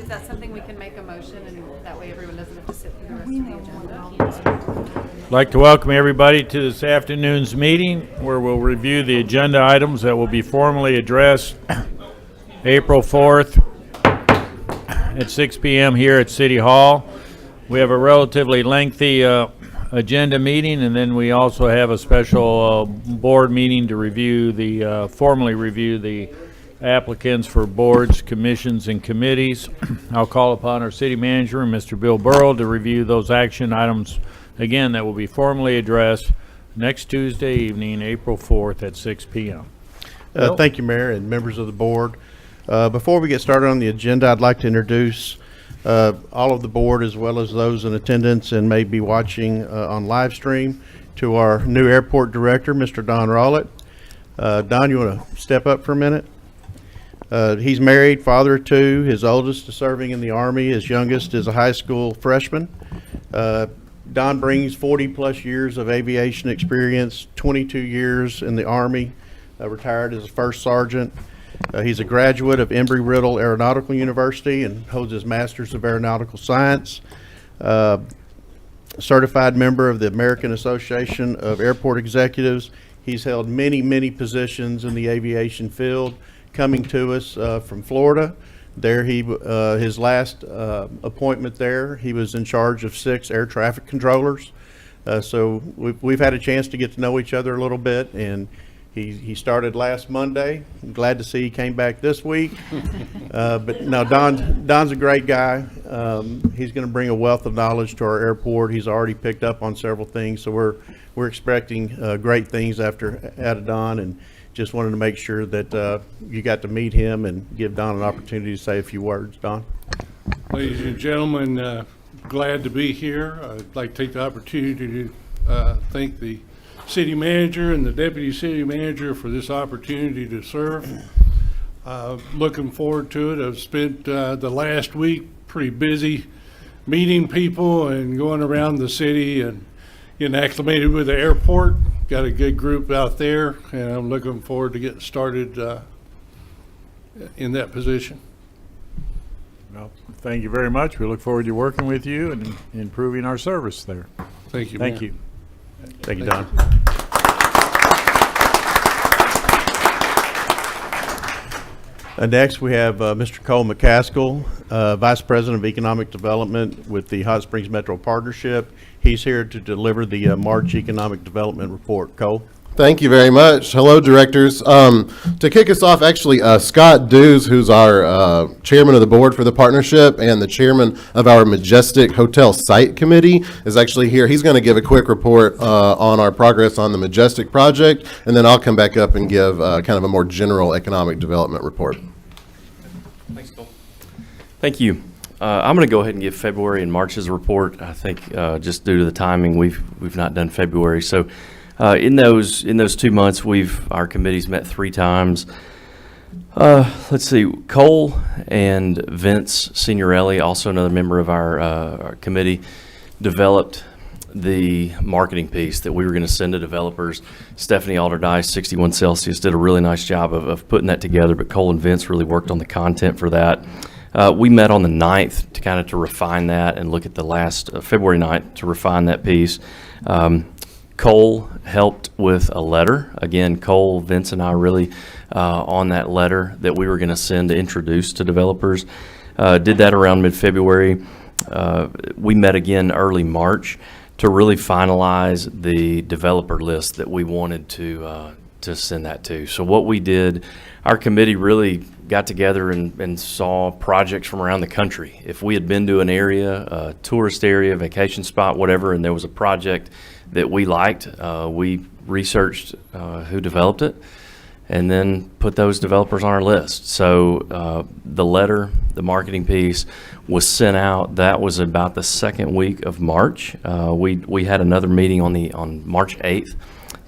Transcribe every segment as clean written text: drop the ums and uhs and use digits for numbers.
Is that something we can make a motion, and that way everyone doesn't have to sit through the rest of the agenda? I'd like to welcome everybody to this afternoon's meeting where we'll review the agenda items that will be formally addressed April 4th at 6 p.m. here at City Hall. We have a relatively lengthy agenda meeting, and then we also have a special board meeting to review formally review the applicants for boards, commissions, and committees. I'll call upon our city manager, Mr. Bill Burrell, to review those action items, again, that will be formally addressed next Tuesday evening, April 4th at 6 p.m. Thank you, Mayor and members of the board. Before we get started on the agenda, I'd like to introduce all of the board, as well as those in attendance and may be watching on live stream, to our new airport director, Mr. Don Rowlett. Don, you want to step up for a minute? He's married, father of two. His oldest is serving in the Army. His youngest is a high school freshman. Don brings 40 plus years of aviation experience, 22 years in the Army, retired as a first sergeant. He's a graduate of Embry-Riddle Aeronautical University and holds his Master's of Aeronautical Science. Certified member of the American Association of Airport Executives. He's held many, many positions in the aviation field. Coming to us from Florida. There his last appointment there, he was in charge of 6 air traffic controllers. So we've had a chance to get to know each other a little bit, and he started last Monday. I'm glad to see he came back this week. But no, Don's a great guy. He's going to bring a wealth of knowledge to our airport. He's already picked up on several things, so we're expecting great things out of Don, and just wanted to make sure that you got to meet him and give Don an opportunity to say a few words. Don? Ladies and gentlemen, glad to be here. I'd like to take the opportunity to thank the city manager and the deputy city manager for this opportunity to serve. Looking forward to it. I've spent the last week pretty busy meeting people and going around the city and getting acclimated with the airport. Got a good group out there, and I'm looking forward to getting started in that position. Well, thank you very much. We look forward to working with you and improving our service there. Thank you, Thank Mayor. you. Thank you, Don. Next, we have Mr. Cole McCaskill, Vice President of Economic Development with the Hot Springs Metro Partnership. He's here to deliver the March Economic Development Report. Cole? Thank you very much. Hello, directors. To kick us off, actually, Scott Dews, who's our chairman of the board for the partnership and the chairman of our Majestic Hotel Site Committee, is actually here. He's going to give a quick report on our progress on the Majestic project, and then I'll come back up and give kind of a more general economic development report. Thanks, Cole. Thank you. I'm going to go ahead and give February and March's report. I think just due to the timing, we've not done February. So in those 2 months, our committees met 3 times. Let's see, Cole and Vince Signorelli, also another member of our committee, developed the marketing piece that we were going to send to developers. Stephanie Alderdice, 61 Celsius, did a really nice job of putting that together, but Cole and Vince really worked on the content for that. We met on the 9th to refine that and look at the last February 9th to refine that piece. Cole helped with a letter. Again, Cole, Vince, and I really on that letter that we were going to send to introduce to developers. Did that around mid-February. We met again early March to really finalize the developer list that we wanted to send that to. So what we did, our committee really got together and saw projects from around the country. If we had been to an area, a tourist area, vacation spot, whatever, and there was a project that we liked, we researched who developed it and then put those developers on our list. So the letter, the marketing piece was sent out. That was about the second week of March. We had another meeting on March 8th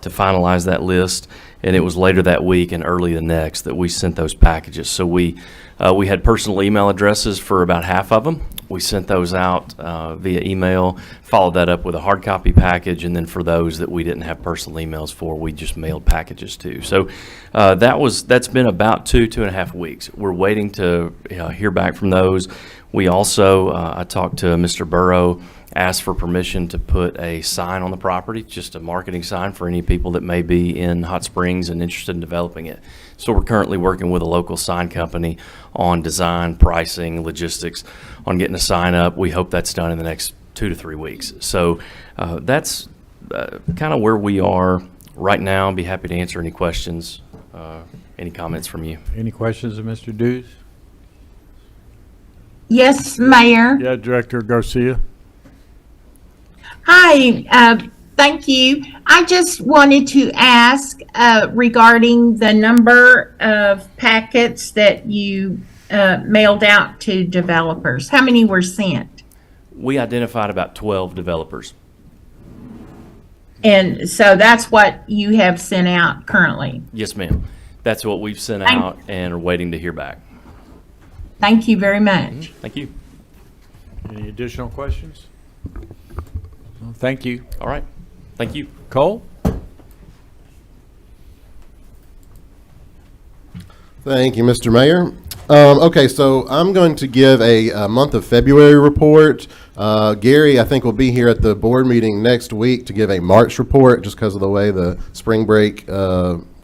to finalize that list, and it was later that week and early the next that we sent those packages. So we had personal email addresses for about half of them. We sent those out via email, followed that up with a hard copy package, and then for those that we didn't have personal emails for, we just mailed packages to. So that's been about 2.5 weeks. We're waiting to hear back from those. We also, I talked to Mr. Burrow, asked for permission to put a sign on the property, just a marketing sign for any people that may be in Hot Springs and interested in developing it. So we're currently working with a local sign company on design, pricing, logistics, on getting a sign up. We hope that's done in the next 2 to 3 weeks. So that's kind of where we are right now. I'd be happy to answer any questions, any comments from you. Any questions of Mr. Dews? Yes, Mayor. Yeah, Director Garcia. Hi, thank you. I just wanted to ask regarding the number of packets that you mailed out to developers. How many were sent? We identified about 12 developers. And so that's what you have sent out currently. Yes, ma'am. That's what we've sent Thank- out and are waiting to hear back. Thank you very much. Thank you. Any additional questions? Well, thank you. All right. Thank you. Cole? Thank you, Mr. Mayor. Okay, so I'm going to give a month of February report. Gary, I think, will be here at the board meeting next week to give a March report, just because of the way the spring break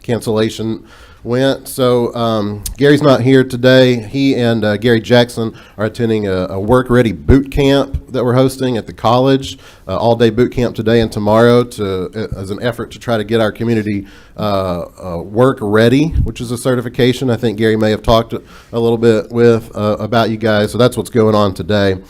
cancellation went. So Gary's not here today. He and Gary Jackson are attending a work-ready boot camp that we're hosting at the college, all-day boot camp today and tomorrow as an effort to try to get our community work-ready, which is a certification. I think Gary may have talked a little bit with about you guys, so that's what's going on today.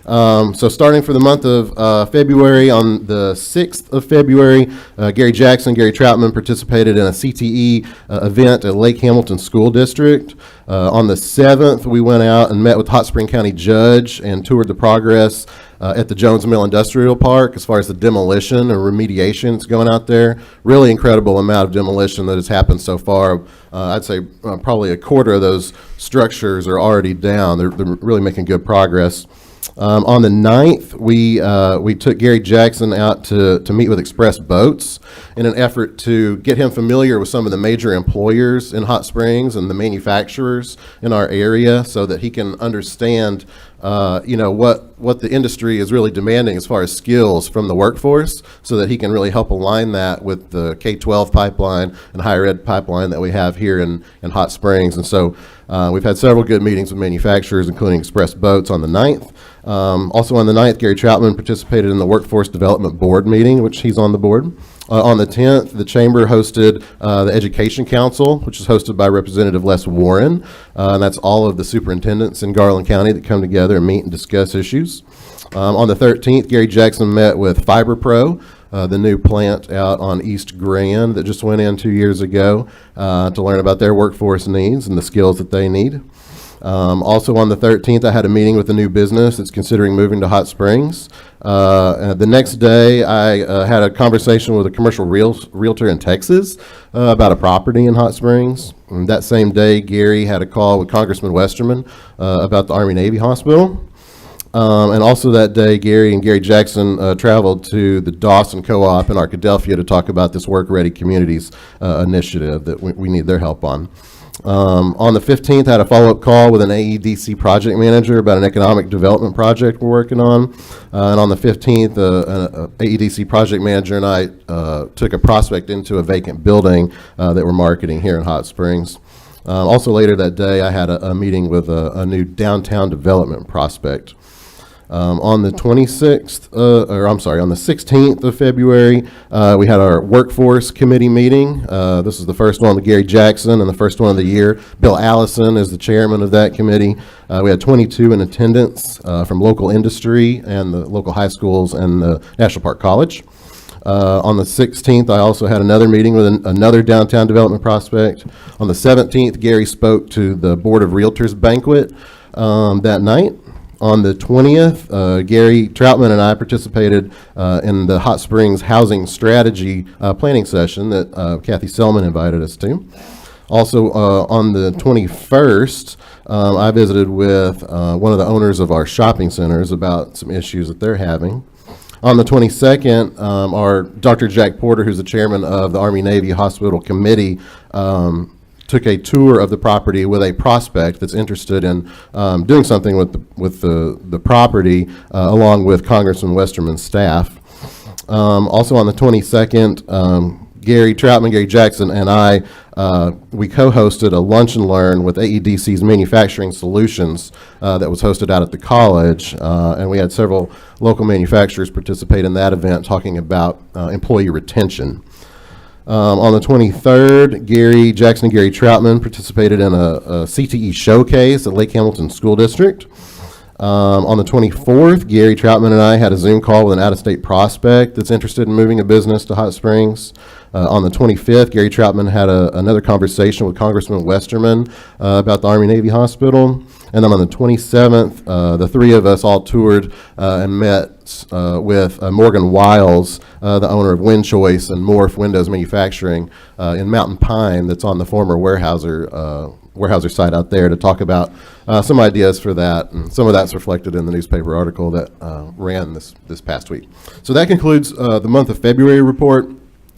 So starting for the month of February, on the 6th of February, Gary Jackson, Gary Troutman participated in a CTE event at Lake Hamilton School District. On the 7th, we went out and met with Hot Spring County Judge and toured the progress at the Jones Mill Industrial Park as far as the demolition and remediation that's going out there. Really incredible amount of demolition that has happened so far. I'd say probably a quarter of those structures are already down. They're really making good progress. On the 9th, we took Gary Jackson out to meet with Express Boats in an effort to get him familiar with some of the major employers in Hot Springs and the manufacturers in our area, so that he can understand what the industry is really demanding as far as skills from the workforce, so that he can really help align that with the K-12 pipeline and higher ed pipeline that we have here in Hot Springs. And so we've had several good meetings with manufacturers, including Express Boats on the 9th. Also on the 9th, Gary Troutman participated in the Workforce Development Board meeting, which he's on the board. On the 10th, the Chamber hosted the Education Council, which is hosted by Representative Les Warren. And that's all of the superintendents in Garland County that come together and meet and discuss issues. On the 13th, Gary Jackson met with FiberPro, the new plant out on East Grand that just went in 2 years ago, to learn about their workforce needs and the skills that they need. Also on the 13th, I had a meeting with a new business that's considering moving to Hot Springs. The next day, I had a conversation with a commercial realtor in Texas about a property in Hot Springs. And that same day, Gary had a call with Congressman Westerman about the Army-Navy Hospital. And also that day, Gary and Gary Jackson traveled to the Dawson Co-op in Arkadelphia to talk about this Work Ready Communities initiative that we need their help on. On the 15th, I had a follow-up call with an AEDC project manager about an economic development project we're working on. And on the 15th, an AEDC project manager and I took a prospect into a vacant building that we're marketing here in Hot Springs. Also later that day, I had a meeting with a new downtown development prospect. On the 16th of February, we had our workforce committee meeting. This is the first one with Gary Jackson and the first one of the year. Bill Allison is the chairman of that committee. We had 22 in attendance from local industry and the local high schools and the National Park College. On the 16th, I also had another meeting with another downtown development prospect. On the 17th, Gary spoke to the Board of Realtors banquet that night. On the 20th, Gary Troutman and I participated in the Hot Springs Housing Strategy planning session that Kathy Selman invited us to. Also, on the 21st, I visited with one of the owners of our shopping centers about some issues that they're having. On the 22nd, our Dr. Jack Porter, who's the chairman of the Army-Navy Hospital Committee, took a tour of the property with a prospect that's interested in doing something with the property, along with Congressman Westerman's staff. Also on the 22nd, Gary Troutman, Gary Jackson, and I, we co-hosted a lunch and learn with AEDC's Manufacturing Solutions that was hosted out at the college, and we had several local manufacturers participate in that event talking about employee retention. On the 23rd, Gary Jackson and Gary Troutman participated in a CTE showcase at Lake Hamilton School District. On the 24th, Gary Troutman and I had a Zoom call with an out-of-state prospect that's interested in moving a business to Hot Springs. On the 25th, Gary Troutman had another conversation with Congressman Westerman about the Army-Navy Hospital. And then on the 27th, the three of us all toured and met with Morgan Wiles, the owner of WindChoice and Morph Windows Manufacturing in Mountain Pine, that's on the former Weyerhaeuser site out there, to talk about some ideas for that. And some of that's reflected in the newspaper article that ran this past week. So that concludes the month of February report.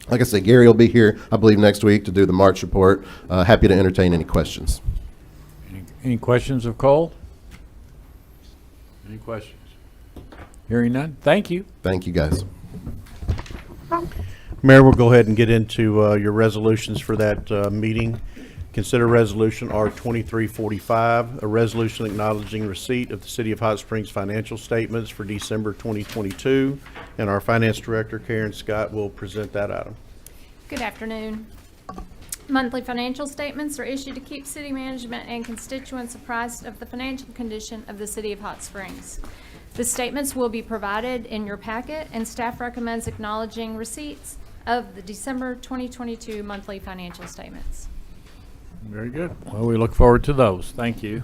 Like I said, Gary will be here, I believe, next week to do the March report. Happy to entertain any questions. Any questions of Cole? Any questions? Hearing none, thank you. Thank you, guys. Mayor, we'll go ahead and get into your resolutions for that meeting. Consider Resolution R2345, a resolution acknowledging receipt of the City of Hot Springs financial statements for December 2022, and our Finance Director, Karen Scott, will present that item. Good afternoon. Monthly financial statements are issued to keep city management and constituents apprised of the financial condition of the City of Hot Springs. The statements will be provided in your packet, and staff recommends acknowledging receipts of the December 2022 monthly financial statements. Very good. Well, we look forward to those. Thank you.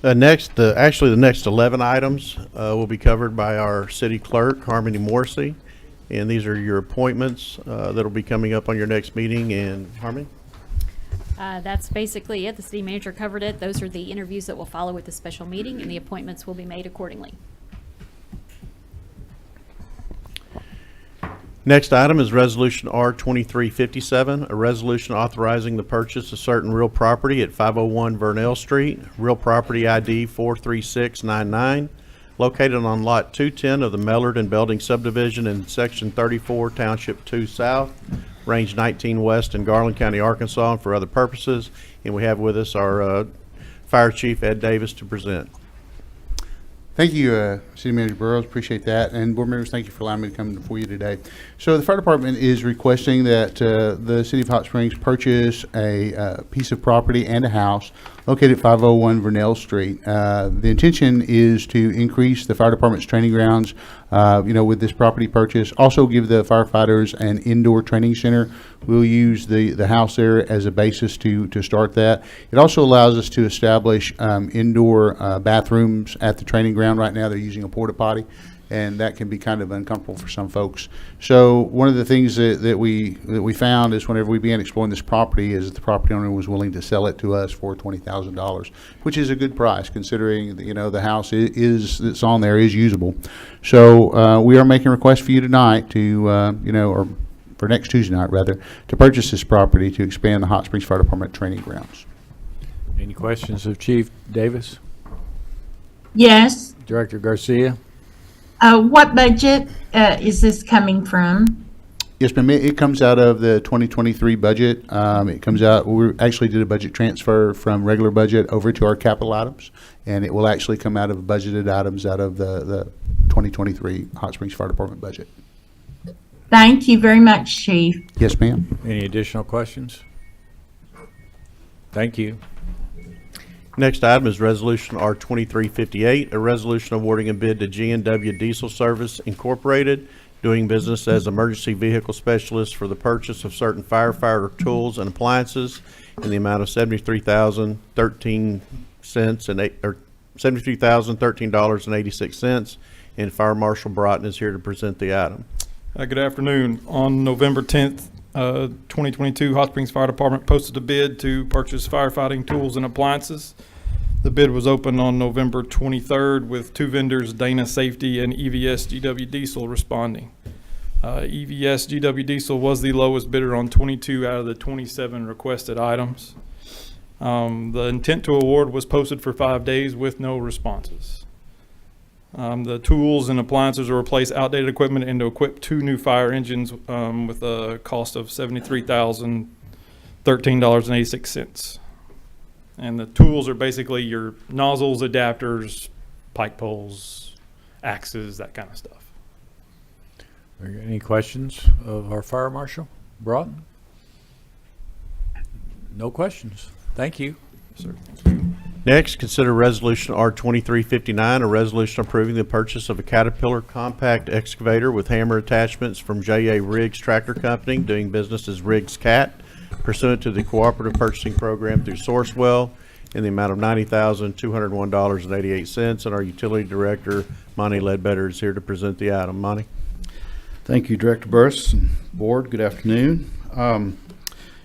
Actually, the next 11 items will be covered by our city clerk, Harmony Morrissey. And these are your appointments that'll be coming up on your next meeting. And Harmony? That's basically it. The city manager covered it. Those are the interviews that will follow with the special meeting, and the appointments will be made accordingly. Next item is Resolution R2357, a resolution authorizing the purchase of certain real property at 501 Vernell Street, real property ID 43699, located on Lot 210 of the Mellard and Belding subdivision in Section 34, Township 2 South, Range 19 West in Garland County, Arkansas, and for other purposes. And we have with us our Fire Chief, Ed Davis, to present. Thank you, City Manager Burrows. Appreciate that. And board members, thank you for allowing me to come before you today. So the fire department is requesting that the City of Hot Springs purchase a piece of property and a house located at 501 Vernell Street. The intention is to increase the fire department's training grounds, with this property purchase. Also give the firefighters an indoor training center. We'll use the house there as a basis to start that. It also allows us to establish indoor bathrooms at the training ground. Right now they're using a porta potty, and that can be kind of uncomfortable for some folks. So one of the things that we found is whenever we began exploring this property is that the property owner was willing to sell it to us for $20,000, which is a good price considering that, the house that's on there is usable. So we are making a request for you tonight to, or for next Tuesday night rather, to purchase this property to expand the Hot Springs Fire Department training grounds. Any questions of Chief Davis? Yes. Director Garcia? What budget is this coming from? Yes, ma'am. It comes out of the 2023 budget. It comes out, we actually did a budget transfer from regular budget over to our capital items, and it will actually come out of budgeted items out of the 2023 Hot Springs Fire Department budget. Thank you very much, Chief. Yes, ma'am. Any additional questions? Thank you. Next item is Resolution R2358, a resolution awarding a bid to G&W Diesel Service Incorporated, doing business as emergency vehicle specialist for the purchase of certain firefighter tools and appliances in the amount of $73,013.86. And Fire Marshal Broughton is here to present the item. Good afternoon. On November 10th, 2022, Hot Springs Fire Department posted a bid to purchase firefighting tools and appliances. The bid was opened on November 23rd with two vendors, Dana Safety and EVS GW Diesel, responding. EVS GW Diesel was the lowest bidder on 22 out of the 27 requested items. The intent to award was posted for 5 days with no responses. The tools and appliances will replace outdated equipment and to equip 2 new fire engines with a cost of $73,013.86. And the tools are basically your nozzles, adapters, pike poles, axes, that kind of stuff. Any questions of our fire marshal? Broughton? No questions. Thank you. Sir. Next, consider Resolution R2359, a resolution approving the purchase of a Caterpillar compact excavator with hammer attachments from J.A. Riggs Tractor Company, doing business as Riggs Cat, pursuant to the Cooperative Purchasing Program through Sourcewell, in the amount of $90,201.88. And our Utility Director, Monty Ledbetter, is here to present the item. Monty? Thank you, Director Burris and Board. Good afternoon.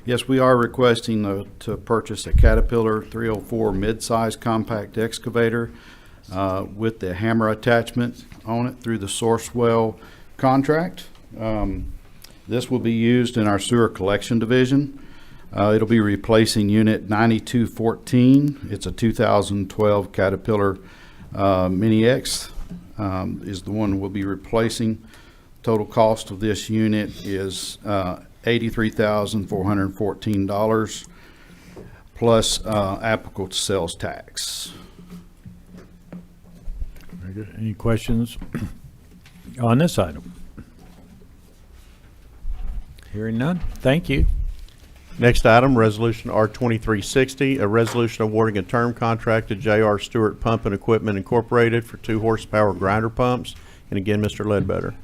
Yes, we are requesting to purchase a Caterpillar 304 mid-size compact excavator with the hammer attachment on it through the Sourcewell contract. This will be used in our sewer collection division. It'll be replacing Unit 9214. It's a 2012 Caterpillar Mini X is the one we'll be replacing. Total cost of this unit is $83,414 plus applicable sales tax. Very good. Any questions on this item? Hearing none. Thank you. Next item, Resolution R2360, a resolution awarding a term contract to J.R. Stewart Pump and Equipment Incorporated for 2 horsepower grinder pumps. And again, Mr. Ledbetter.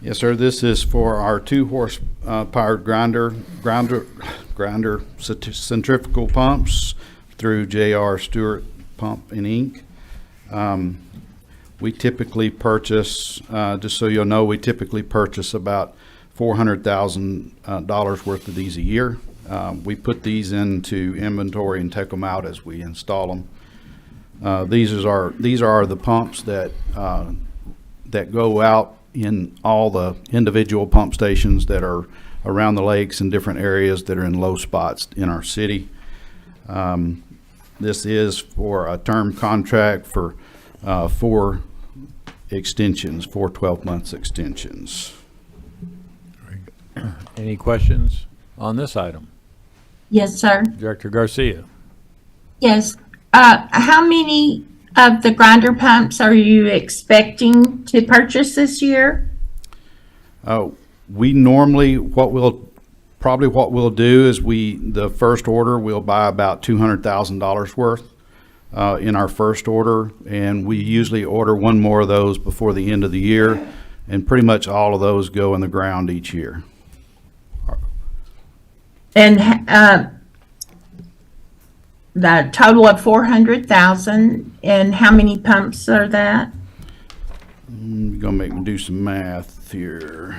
Yes, sir. This is for our 2 horsepower grinder centrifugal pumps through J.R. Stewart Pump and Inc. We typically purchase, just so you'll know, we typically purchase about $400,000 worth of these a year. We put these into inventory and take them out as we install them. These are the pumps that go out in all the individual pump stations that are around the lakes and different areas that are in low spots in our city. This is for a term contract for 4 extensions, 4 12-month extensions. Any questions on this item? Yes, sir. Director Garcia? Yes. How many of the grinder pumps are you expecting to purchase this year? We normally, what we'll do is the first order, we'll buy about $200,000 worth in our first order, and we usually order 1 more of those before the end of the year, and pretty much all of those go in the ground each year. And the total of 400,000, and how many pumps are that? You're gonna make me do some math here.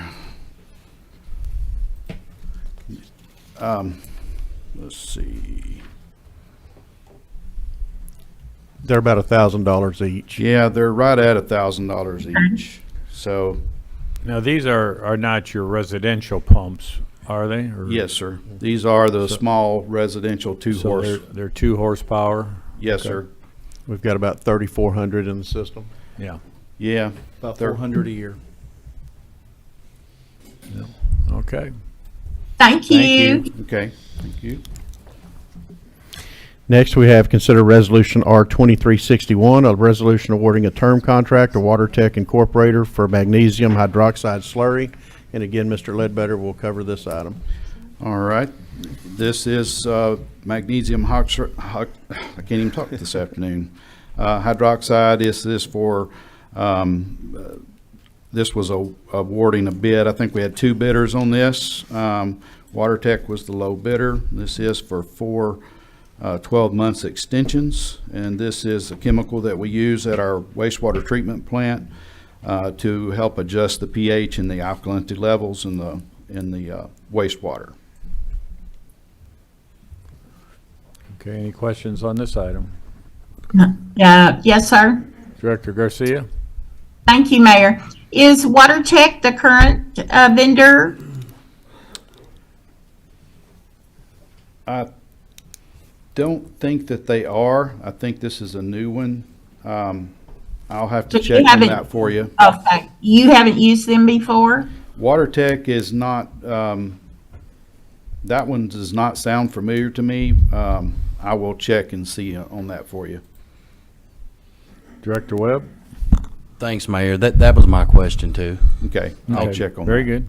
Let's see. They're about $1,000 each. Yeah, they're right at $1,000 each. So, Now, these are not your residential pumps, are they? Or- yes, sir. These are the small residential 2 So horse. they're 2 horsepower? Yes, Okay. sir. We've got about 3,400 in the system. Yeah. Yeah. About They're- 400 a year. Okay. Thank you. Thank you. Okay, thank you. Next, we have consider Resolution R2361, a resolution awarding a term contract to WaterTech Incorporated for magnesium hydroxide slurry. And again, Mr. Ledbetter will cover this item. All right. This is magnesium I can't even talk this afternoon. Hydroxide. This is for, this was awarding a bid. I think we had 2 bidders on this. WaterTech was the low bidder. This is for 4 12 months extensions, and this is a chemical that we use at our wastewater treatment plant to help adjust the pH and the alkalinity levels in the wastewater. Okay, any questions on this item? Yes, sir. Director Garcia? Thank you, Mayor. Is WaterTech the current vendor? I don't think that they are. I think this is a new one. I'll have to So you check on haven't- that for you. Okay, you haven't used them before? WaterTech is not, that one does not sound familiar to me. I will check and see on that for you. Director Webb? Thanks, Mayor. That was my question too. Okay, I'll Okay, check on that. Very good.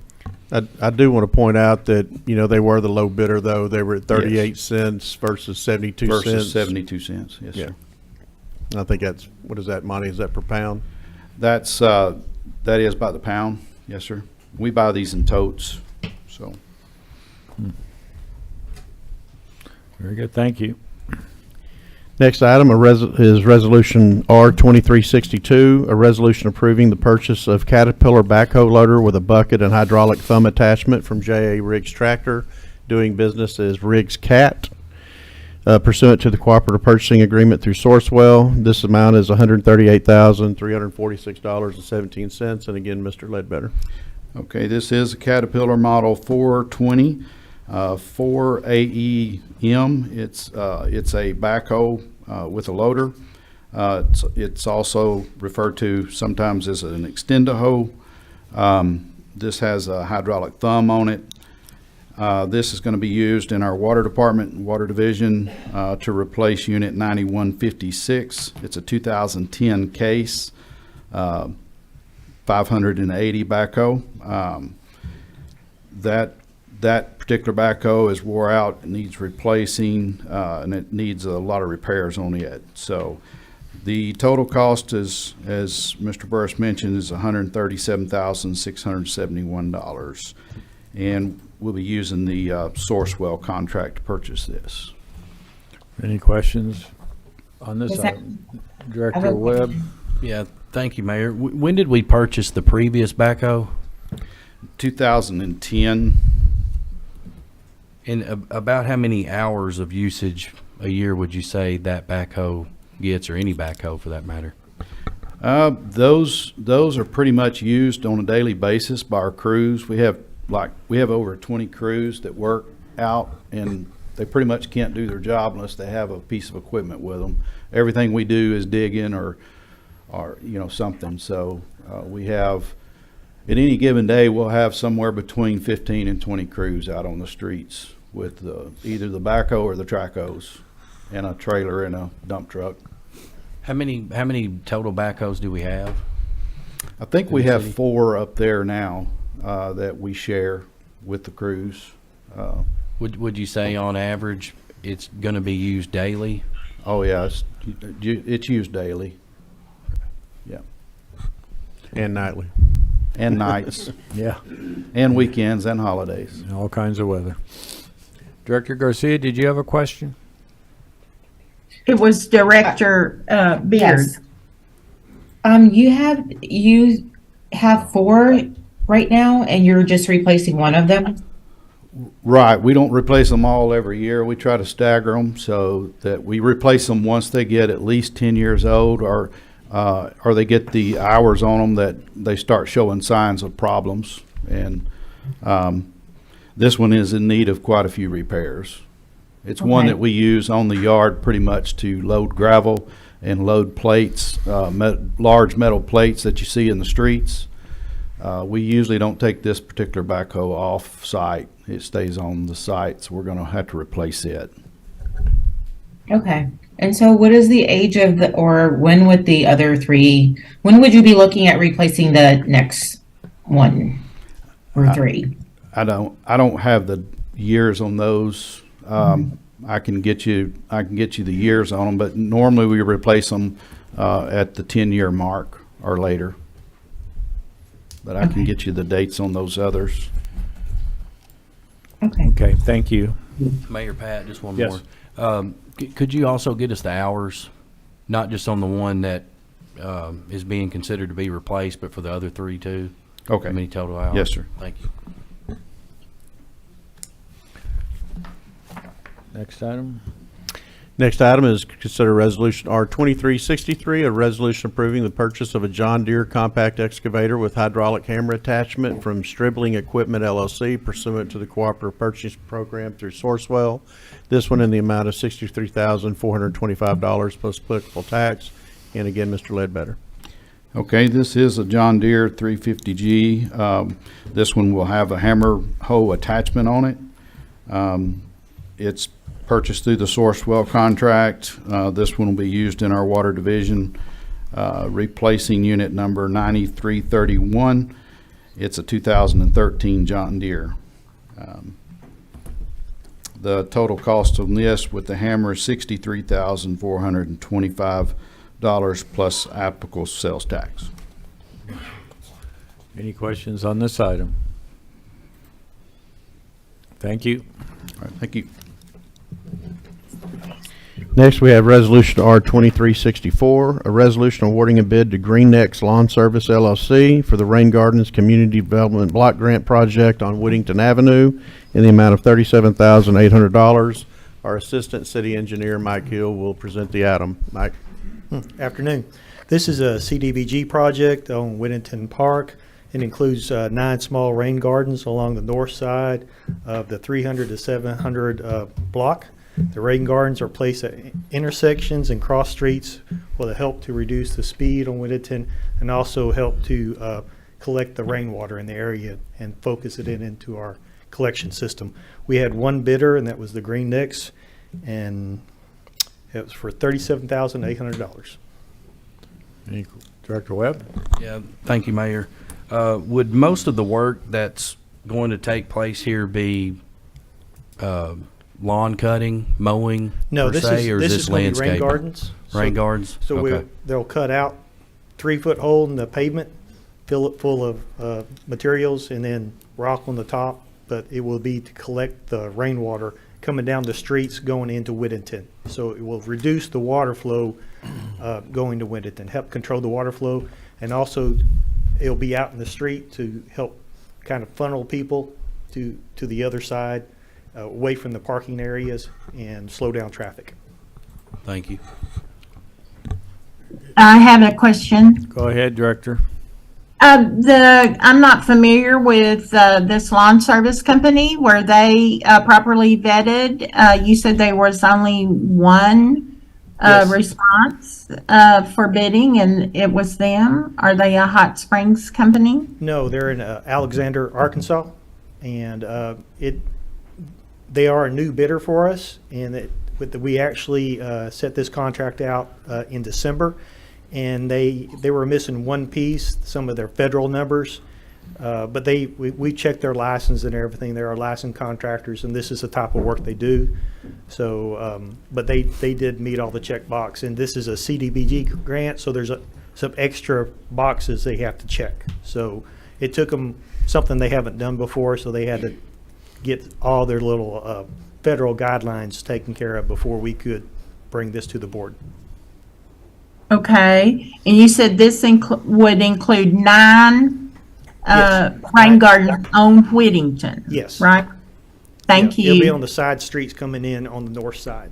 I do want to point out that, they were the low bidder, though. They were at 38 cents versus 72 cents. Versus 72 cents, yes, Yeah. sir. And I think that's, what is that, Monty? Is that per pound? That's, that is by the pound, yes, sir. We buy these in totes, so. Very good, thank you. Next item is Resolution R 2362, a resolution approving the purchase of Caterpillar backhoe loader with a bucket and hydraulic thumb attachment from J.A. Riggs Tractor, doing business as Riggs Cat, pursuant to the cooperative purchasing agreement through Sourcewell. This amount is $138,346.17, and again, Mr. Ledbetter. Okay, this is a Caterpillar Model 420, 4 AEM. It's a backhoe with a loader. It's also referred to sometimes as an extend-a-hoe. This has a hydraulic thumb on it. This is going to be used in our water department and water division to replace Unit 9156. It's a 2010 case. 580 backhoe. That particular backhoe is wore out, it needs replacing, and it needs a lot of repairs on it. So the total cost is, as Mr. Burris mentioned, is $137,671. And we'll be using the Sourcewell contract to purchase this. Any questions on this Is that- item? Director Webb? Yeah, thank you, Mayor. When did we purchase the previous backhoe? 2010. And about how many hours of usage a year would you say that backhoe gets, or any backhoe for that matter? Those are pretty much used on a daily basis by our crews. We have over 20 crews that work out, and they pretty much can't do their job unless they have a piece of equipment with them. Everything we do is digging or something. So we have, at any given day, we'll have somewhere between 15 and 20 crews out on the streets with either the backhoe or the trackhoes, and a trailer and a dump truck. How many total backhoes do we have? I think we in the have city? 4 up there now that we share with the crews. Would you say on average it's going to be used daily? Oh yeah, it's used daily. Yeah, And nightly. and nights, Yeah, and weekends, and holidays. all kinds of weather. Director Garcia, did you have a question? It was Director Beard. Yes. You have 4 right now, and you're just replacing one of them? Right, we don't replace them all every year. We try to stagger them so that we replace them once they get at least 10 years old, or they get the hours on them that they start showing signs of problems. And this one is in need of quite a few repairs. It's one Okay. that we use on the yard pretty much to load gravel and load plates, large metal plates that you see in the streets. We usually don't take this particular backhoe off site. It stays on the site, so we're gonna have to replace it. Okay. And so what is the age of or when would the other 3, when would you be looking at replacing the next 1 or 3? I don't have the years on those. I can get you the years on them, but normally we replace them at the 10-year mark or later. But I can Okay. get you the dates on those others. Okay. Okay, thank you. Mayor Pat, just one Yes. more. Could you also get us the hours, not just on the one that is being considered to be replaced, but for the other 3 too? Okay. How many total hours? Yes, sir. Thank you. Next item. Next item is consider Resolution R2363, a resolution approving the purchase of a John Deere compact excavator with hydraulic hammer attachment from Stribling Equipment LLC pursuant to the Cooperative Purchase Program through Sourcewell. This one in the amount of $63,425 plus applicable tax. And again, Mr. Ledbetter. Okay, this is a John Deere 350G. This one will have a hammer hoe attachment on it. It's purchased through the Sourcewell contract. This one will be used in our water division, replacing unit number 9331. It's a 2013 John Deere. The total cost on this with the hammer is $63,425 plus applicable sales tax. Any questions on this item? Thank you. All right, thank you. Next, we have Resolution R2364, a resolution awarding a bid to Green Nex Lawn Service LLC for the Rain Gardens Community Development Block Grant Project on Whittington Avenue in the amount of $37,800. Our Assistant City Engineer, Mike Hill, will present the item. Mike? Afternoon. This is a CDBG project on Whittington Park. It includes 9 small rain gardens along the north side of the 300 to 700 block. The rain gardens are placed at intersections and cross streets will help to reduce the speed on Whittington and also help to collect the rainwater in the area and focus it into our collection system. We had one bidder, and that was the Green Nex, and it was for $37,800. Director Webb? Yeah, thank you, Mayor. Would most of the work that's going to take place here be lawn cutting, mowing, No, per this se, is or this is is this going to be rain landscaping? gardens. Rain gardens? So Okay. they'll cut out 3-foot hole in the pavement, fill it full of materials, and then rock on the top. But it will be to collect the rainwater coming down the streets going into Whittington. So it will reduce the water flow going to Whittington, help control the water flow, and also it'll be out in the street to help kind of funnel people to the other side, away from the parking areas, and slow down traffic. Thank you. I have a question. Go ahead, Director. I'm not familiar with this lawn service company. Were they properly vetted? You said there was only one Yes. response for bidding, and it was them. Are they a Hot Springs company? No, they're in Alexander, Arkansas, and they are a new bidder for us, and we actually set this contract out in December, and they were missing one piece, some of their federal numbers, but we checked their license and everything. They're our licensed contractors, and this is the type of work they do. So, but they did meet all the check box, and this is a CDBG grant, so there's some extra boxes they have to check. So it took them something they haven't done before, so they had to get all their little federal guidelines taken care of before we could bring this to the board. Okay, and you said this would include 9 Yes. rain gardens on Whittington? Yes. Right? Thank Yeah, It'll be you. on the side streets coming in on the north side.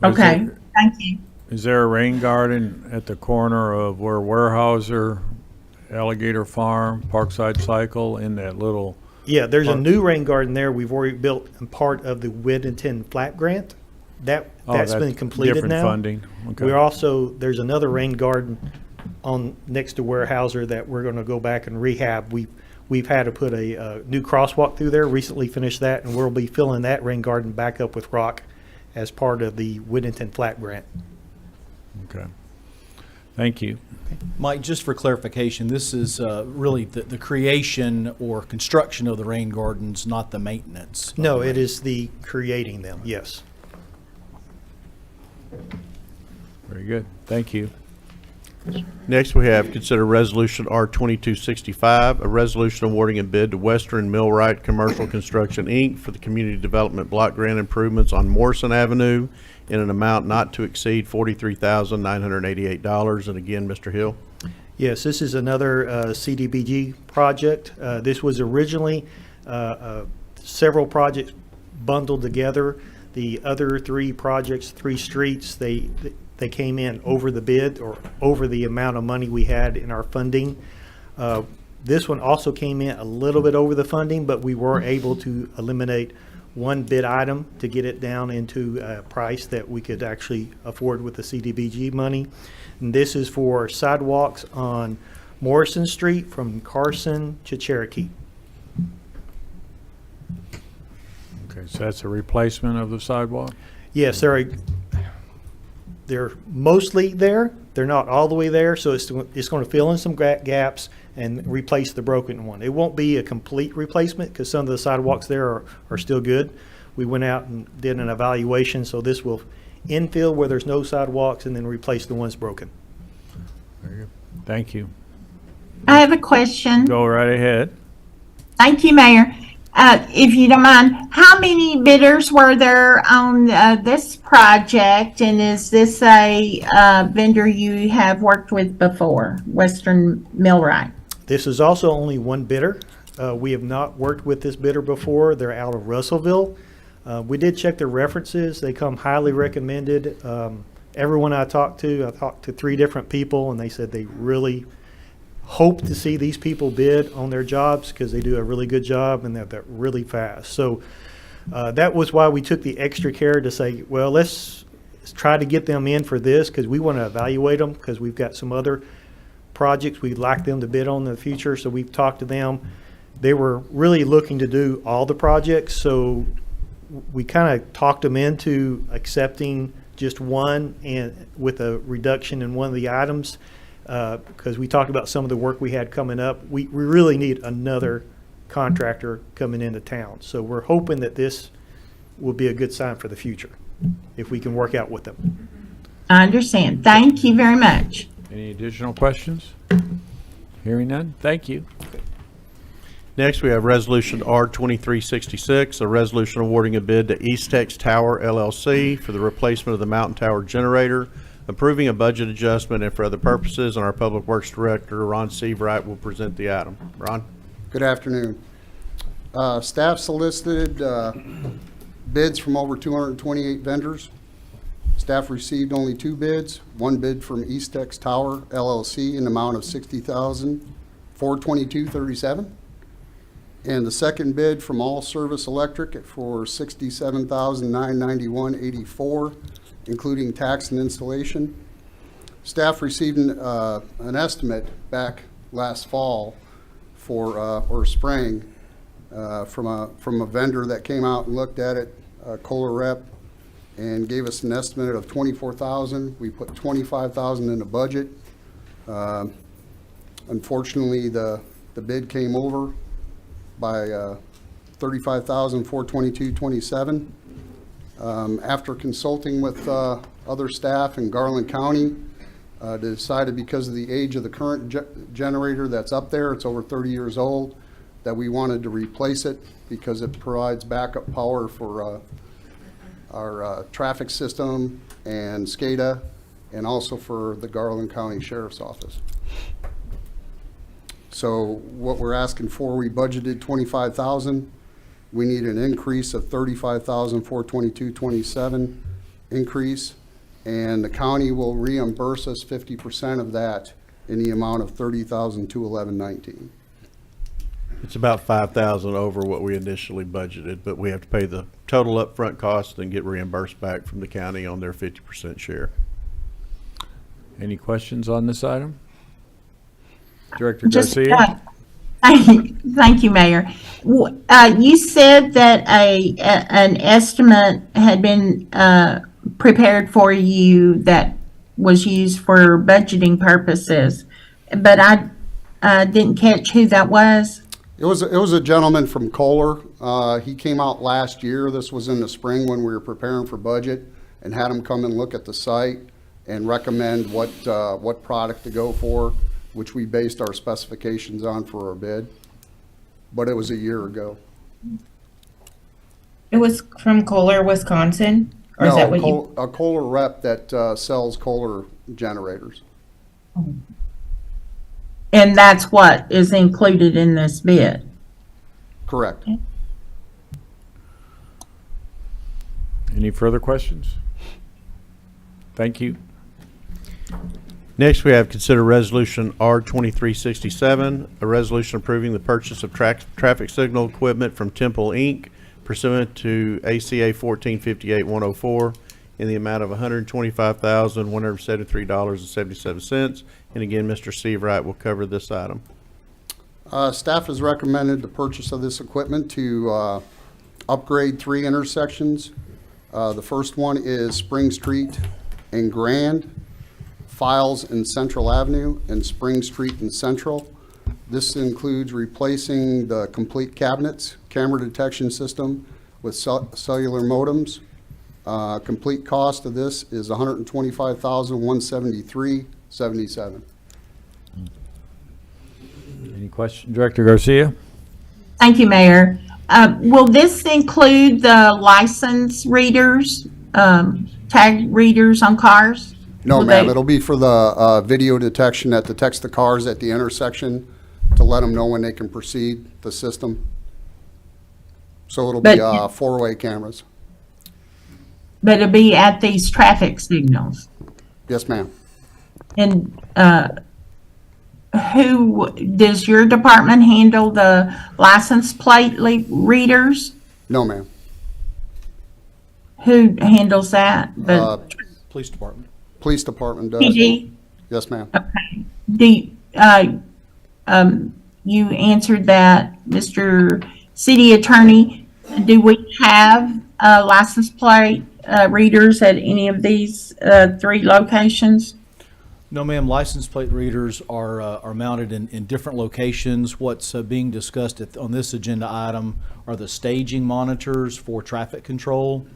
Okay, thank you. Is there a rain garden at the corner of where Weyerhaeuser, Alligator Farm, Parkside Cycle, in that little? Yeah, there's a Park. new rain garden there. We've already built and part of the Whittington Flat Grant. That's been completed different now. funding. Okay. We're also, there's another rain garden on next to Weyerhaeuser that we're going to go back and rehab. We've had to put a new crosswalk through there, recently finished that, and we'll be filling that rain garden back up with rock as part of the Whittington Flat Grant. Okay. Thank you. Mike, just for clarification, this is really the creation or construction of the rain gardens, not the maintenance. of No, the it rain. is the creating them, yes. Very good. Thank you. Next, we have consider Resolution R2265, a resolution awarding a bid to Western Millwright Commercial Construction, Inc. for the Community Development Block Grant Improvements on Morrison Avenue in an amount not to exceed $43,988. And again, Mr. Hill. Yes, this is another CDBG project. This was originally several projects bundled together. The other three projects, three streets, they came in over the bid or over the amount of money we had in our funding. This one also came in a little bit over the funding, but we were able to eliminate one bid item to get it down into a price that we could actually afford with the CDBG money. And this is for sidewalks on Morrison Street from Carson to Cherokee. Okay, so that's a replacement of the sidewalk? Yes, they're mostly there. They're not all the way there, so it's going to fill in some gaps and replace the broken one. It won't be a complete replacement because some of the sidewalks there are still good. We went out and did an evaluation, so this will infill where there's no sidewalks and then replace the ones broken. Very good. Thank you. I have a question. Go right ahead. Thank you, Mayor. If you don't mind, how many bidders were there on this project? And is this a vendor you have worked with before, Western Millwright? This is also only one bidder. We have not worked with this bidder before. They're out of Russellville. We did check their references. They come highly recommended. Everyone I talked to 3 different people, and they said they really hope to see these people bid on their jobs because they do a really good job and they're really fast. So that was why we took the extra care to say, well, let's try to get them in for this because we want to evaluate them because we've got some other projects we'd like them to bid on in the future. So we've talked to them. They were really looking to do all the projects. So we kind of talked them into accepting just one and with a reduction in one of the items. Because we talked about some of the work we had coming up. We really need another contractor coming into town. So we're hoping that this will be a good sign for the future if we can work out with them. I understand. Thank you very much. Any additional questions? Hearing none, thank you. Next, we have Resolution R2366, a resolution awarding a bid to Eastex Tower LLC for the replacement of the Mountain Tower generator, approving a budget adjustment and for other purposes, and our Public Works Director, Ron Seabright, will present the item. Ron? Good afternoon. Staff solicited bids from over 228 vendors. Staff received only 2 bids. One bid from Eastex Tower LLC in the amount of $60,422.37. And the second bid from All Service Electric for $67,991.84, including tax and installation. Staff received an estimate back last fall for, or spring, from a vendor that came out and looked at it, Kohler Rep, and gave us an estimate of $24,000. We put $25,000 in the budget. Unfortunately, the bid came over by $35,422.27. After consulting with other staff in Garland County, decided because of the age of the current generator that's up there, it's over 30 years old, that we wanted to replace it because it provides backup power for our traffic system and SCADA, and also for the Garland County Sheriff's Office. So what we're asking for, we budgeted $25,000. We need an increase of $35,422.27 increase, and the county will reimburse us 50% of that in the amount of $30,211.19. It's about $5,000 over what we initially budgeted, but we have to pay the total upfront cost and get reimbursed back from the county on their 50% share. Any questions on this item? Director Just, Garcia? thank you, Mayor. You said that an estimate had been prepared for you that was used for budgeting purposes, but I didn't catch who that was. It was a gentleman from Kohler. He came out last year. This was in the spring when we were preparing for budget, and had him come and look at the site and recommend what product to go for, which we based our specifications on for our bid. But it was a year ago. It was from Kohler, Wisconsin? Or is that what you? A Kohler rep that sells Kohler generators. And that's what is included in this bid. Correct. Any further questions? Thank you. Next, we have consider resolution R 2367, a resolution approving the purchase of traffic signal equipment from Temple Inc. pursuant to ACA 1458-104 in the amount of $125,173.77. And again, Mr. Seabright will cover this item. Staff has recommended the purchase of this equipment to upgrade 3 intersections. The first one is Spring Street and Grand, Files and Central Avenue, and Spring Street and Central. This includes replacing the complete cabinets, camera detection system with cellular modems. Complete cost of this is $125,173.77. Any questions? Director Garcia? Thank you, Mayor. Will this include the license readers, tag readers on cars? No, Will ma'am, they- it'll be for the video detection that detects the cars at the intersection to let them know when they can proceed, the system. So it'll be But- 4-way cameras. But it'll be at these traffic signals. Yes, ma'am. And who, does your department handle the license plate readers? No, ma'am. Who handles that? The Police Department. Police department does. PD? Yes, ma'am. You answered that, Mr. City Attorney. Do we have license plate readers at any of these 3 locations? No, ma'am, license plate readers are mounted in different locations. What's being discussed on this agenda item are the staging monitors for traffic control.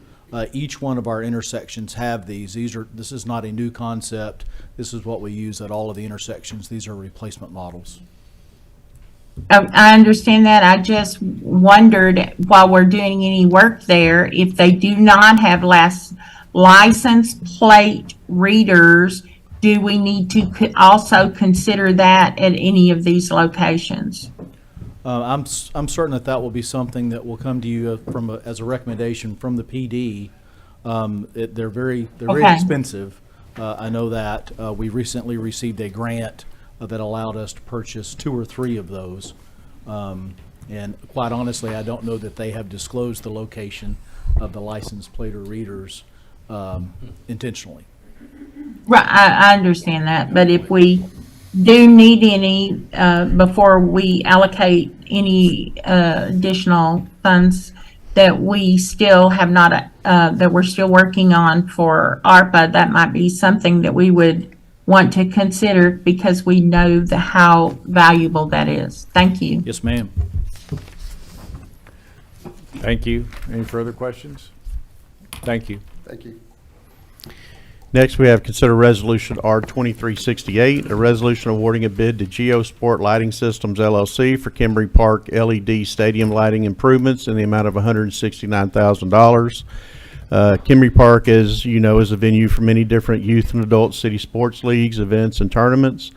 Each one of our intersections have these. This is not a new concept. This is what we use at all of the intersections. These are replacement models. I understand that. I just wondered while we're doing any work there, if they do not have license plate readers, do we need to also consider that at any of these locations? I'm certain that will be something that will come to you as a recommendation from the PD. They're very Okay. expensive. I know that. We recently received a grant that allowed us to purchase 2 or 3 of those. And quite honestly, I don't know that they have disclosed the location of the license plate or readers intentionally. Right, I understand that, but if we do need any, before we allocate any additional funds that we still have not, that we're still working on for ARPA, that might be something that we would want to consider because we know how valuable that is. Thank you. Yes, ma'am. Thank you. Any further questions? Thank you. Thank you. Next, we have consider resolution R 2368, a resolution awarding a bid to GeoSport Lighting Systems LLC for Kimberly Park LED stadium lighting improvements in the amount of $169,000. Kimberly Park, as you know, is a venue for many different youth and adult city sports leagues, events, and tournaments.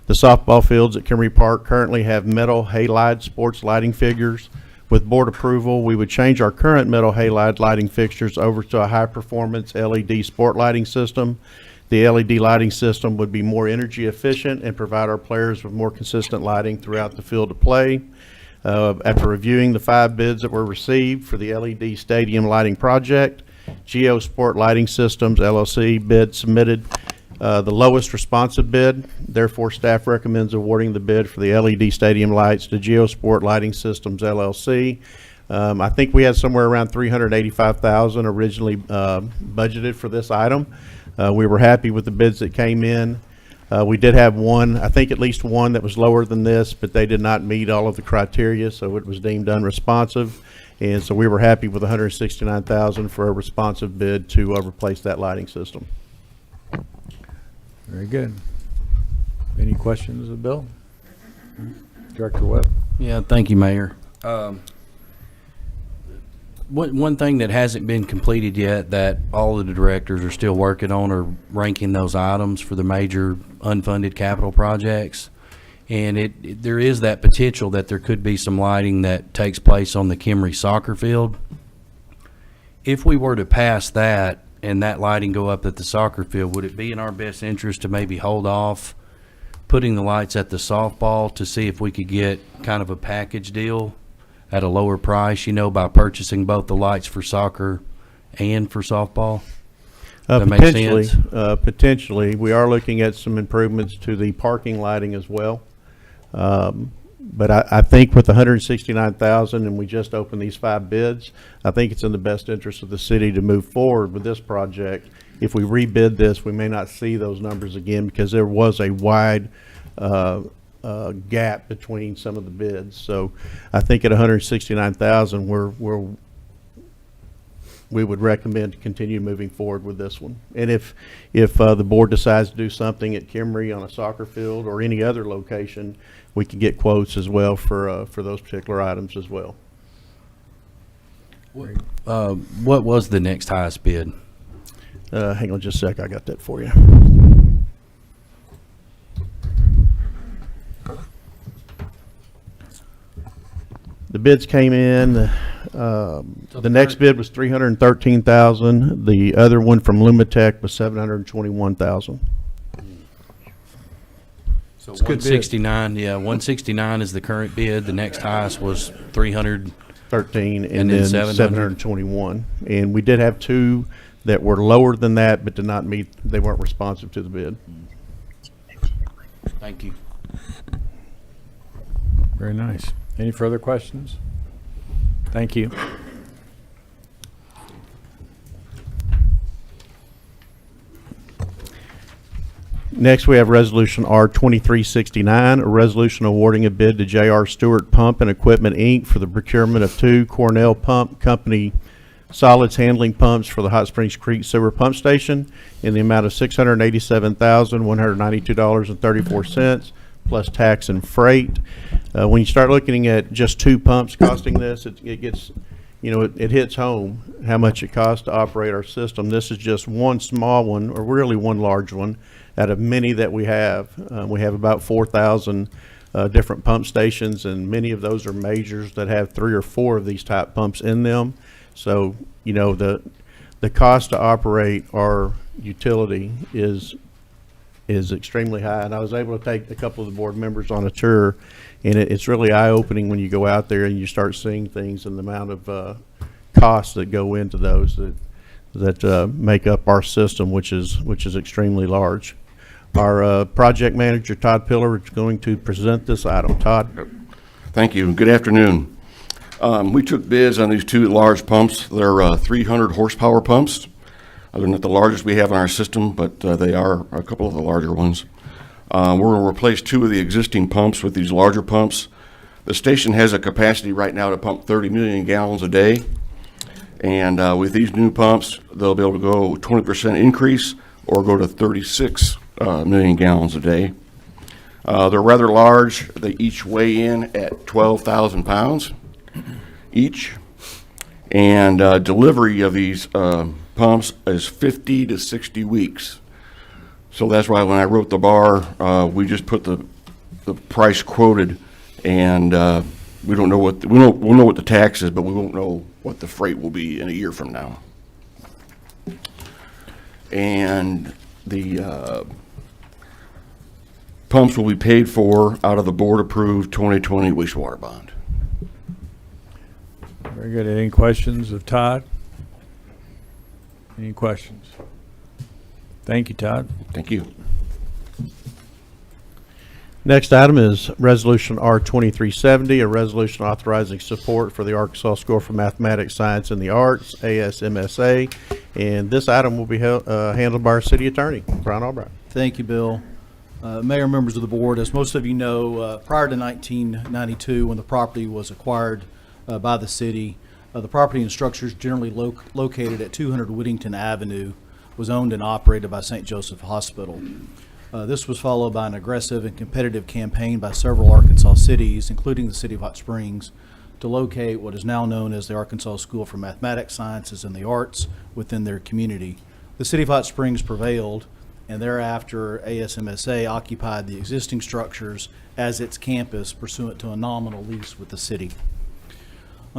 The softball fields at Kimberly Park currently have metal halide sports lighting figures. With board approval, we would change our current metal halide lighting fixtures over to a high-performance LED sport lighting system. The LED lighting system would be more energy efficient and provide our players with more consistent lighting throughout the field of play. After reviewing the 5 bids that were received for the LED stadium lighting project, GeoSport Lighting Systems LLC bid submitted the lowest responsive bid. Therefore, staff recommends awarding the bid for the LED stadium lights to GeoSport Lighting Systems LLC. I think we had somewhere around $385,000 originally budgeted for this item. We were happy with the bids that came in. We did have one, I think at least one, that was lower than this, but they did not meet all of the criteria, so it was deemed unresponsive. And so we were happy with $169,000 for a responsive bid to replace that lighting system. Very good. Any questions of Bill? Director Webb? Yeah, thank you, Mayor. One thing that hasn't been completed yet that all of the directors are still working on are ranking those items for the major unfunded capital projects. And there is that potential that there could be some lighting that takes place on the Kimry soccer field. if we were to pass that and that lighting go up at the soccer field, would it be in our best interest to maybe hold off putting the lights at the softball to see if we could get kind of a package deal at a lower price, you know, by purchasing both the lights for soccer and for softball? That makes Potentially, sense? potentially. We are looking at some improvements to the parking lighting as well. But I think with the 169,000 and we just opened these 5 bids, I think it's in the best interest of the city to move forward with this project. If we rebid this, we may not see those numbers again because there was a wide gap between some of the bids. So I think at 169,000, we would recommend to continue moving forward with this one. And if the board decides to do something at Kimry on a soccer field or any other location, we can get quotes as well for those particular items as well. What was the next highest bid? Hang on just a sec, I got that for you. The bids came in, the next bid was 313,000. The other one from Lumitech was 721,000. So It's a good bid. 169, yeah, 169 is the current bid. The next highest was 300. 13 and And then then 700. 721. And we did have 2 that were lower than that, but did not meet, they weren't responsive to the bid. Thank you. Very nice. Any further questions? Thank you. Next, we have Resolution R 2369, a resolution awarding a bid to J.R. Stewart Pump and Equipment, Inc. for the procurement of 2 Cornell Pump Company solids handling pumps for the Hot Springs Creek Sewer Pump Station in the amount of $687,192.34 plus tax and freight. When you start looking at just 2 pumps costing this, it gets, you know, it hits home how much it costs to operate our system. This is just one small one, or really one large one, out of many that we have. We have about 4,000 different pump stations, and many of those are majors that have 3 or 4 of these type pumps in them. So, you know, the cost to operate our utility is extremely high. And I was able to take a couple of the board members on a tour, and it's really eye-opening when you go out there and you start seeing things and the amount of costs that go into those that make up our system, which is extremely large. Our project manager, Todd Pillar, is going to present this item. Todd? Thank you. Good afternoon. We took bids on these 2 large pumps. They're 300 horsepower pumps. They're not the largest we have in our system, but they are a couple of the larger ones. We're going to replace 2 of the existing pumps with these larger pumps. The station has a capacity right now to pump 30 million gallons a day. And with these new pumps, they'll be able to go 20% increase or go to 36 million gallons a day. They're rather large. They each weigh in at 12,000 pounds each. And delivery of these pumps is 50 to 60 weeks. So that's why when I wrote the bar, we just put the price quoted, and we don't know what we'll know what the tax is, but we won't know what the freight will be in a year from now. And the pumps will be paid for out of the board-approved 2020 wastewater bond. Very good. Any questions of Todd? Any questions? Thank you, Todd. Thank you. Next item is Resolution R 2370, a resolution authorizing support for the Arkansas School for Mathematics, Science, and the Arts, ASMSA. And this item will be handled by our city attorney, Brian Albright. Thank you, Bill. Mayor, members of the board, as most of you know, prior to 1992, when the property was acquired by the city, the property and structures generally located at 200 Whittington Avenue was owned and operated by St. Joseph Hospital. This was followed by an aggressive and competitive campaign by several Arkansas cities, including the city of Hot Springs, to locate what is now known as the Arkansas School for Mathematics, Sciences, and the Arts within their community. The city of Hot Springs prevailed, and thereafter ASMSA occupied the existing structures as its campus pursuant to a nominal lease with the city.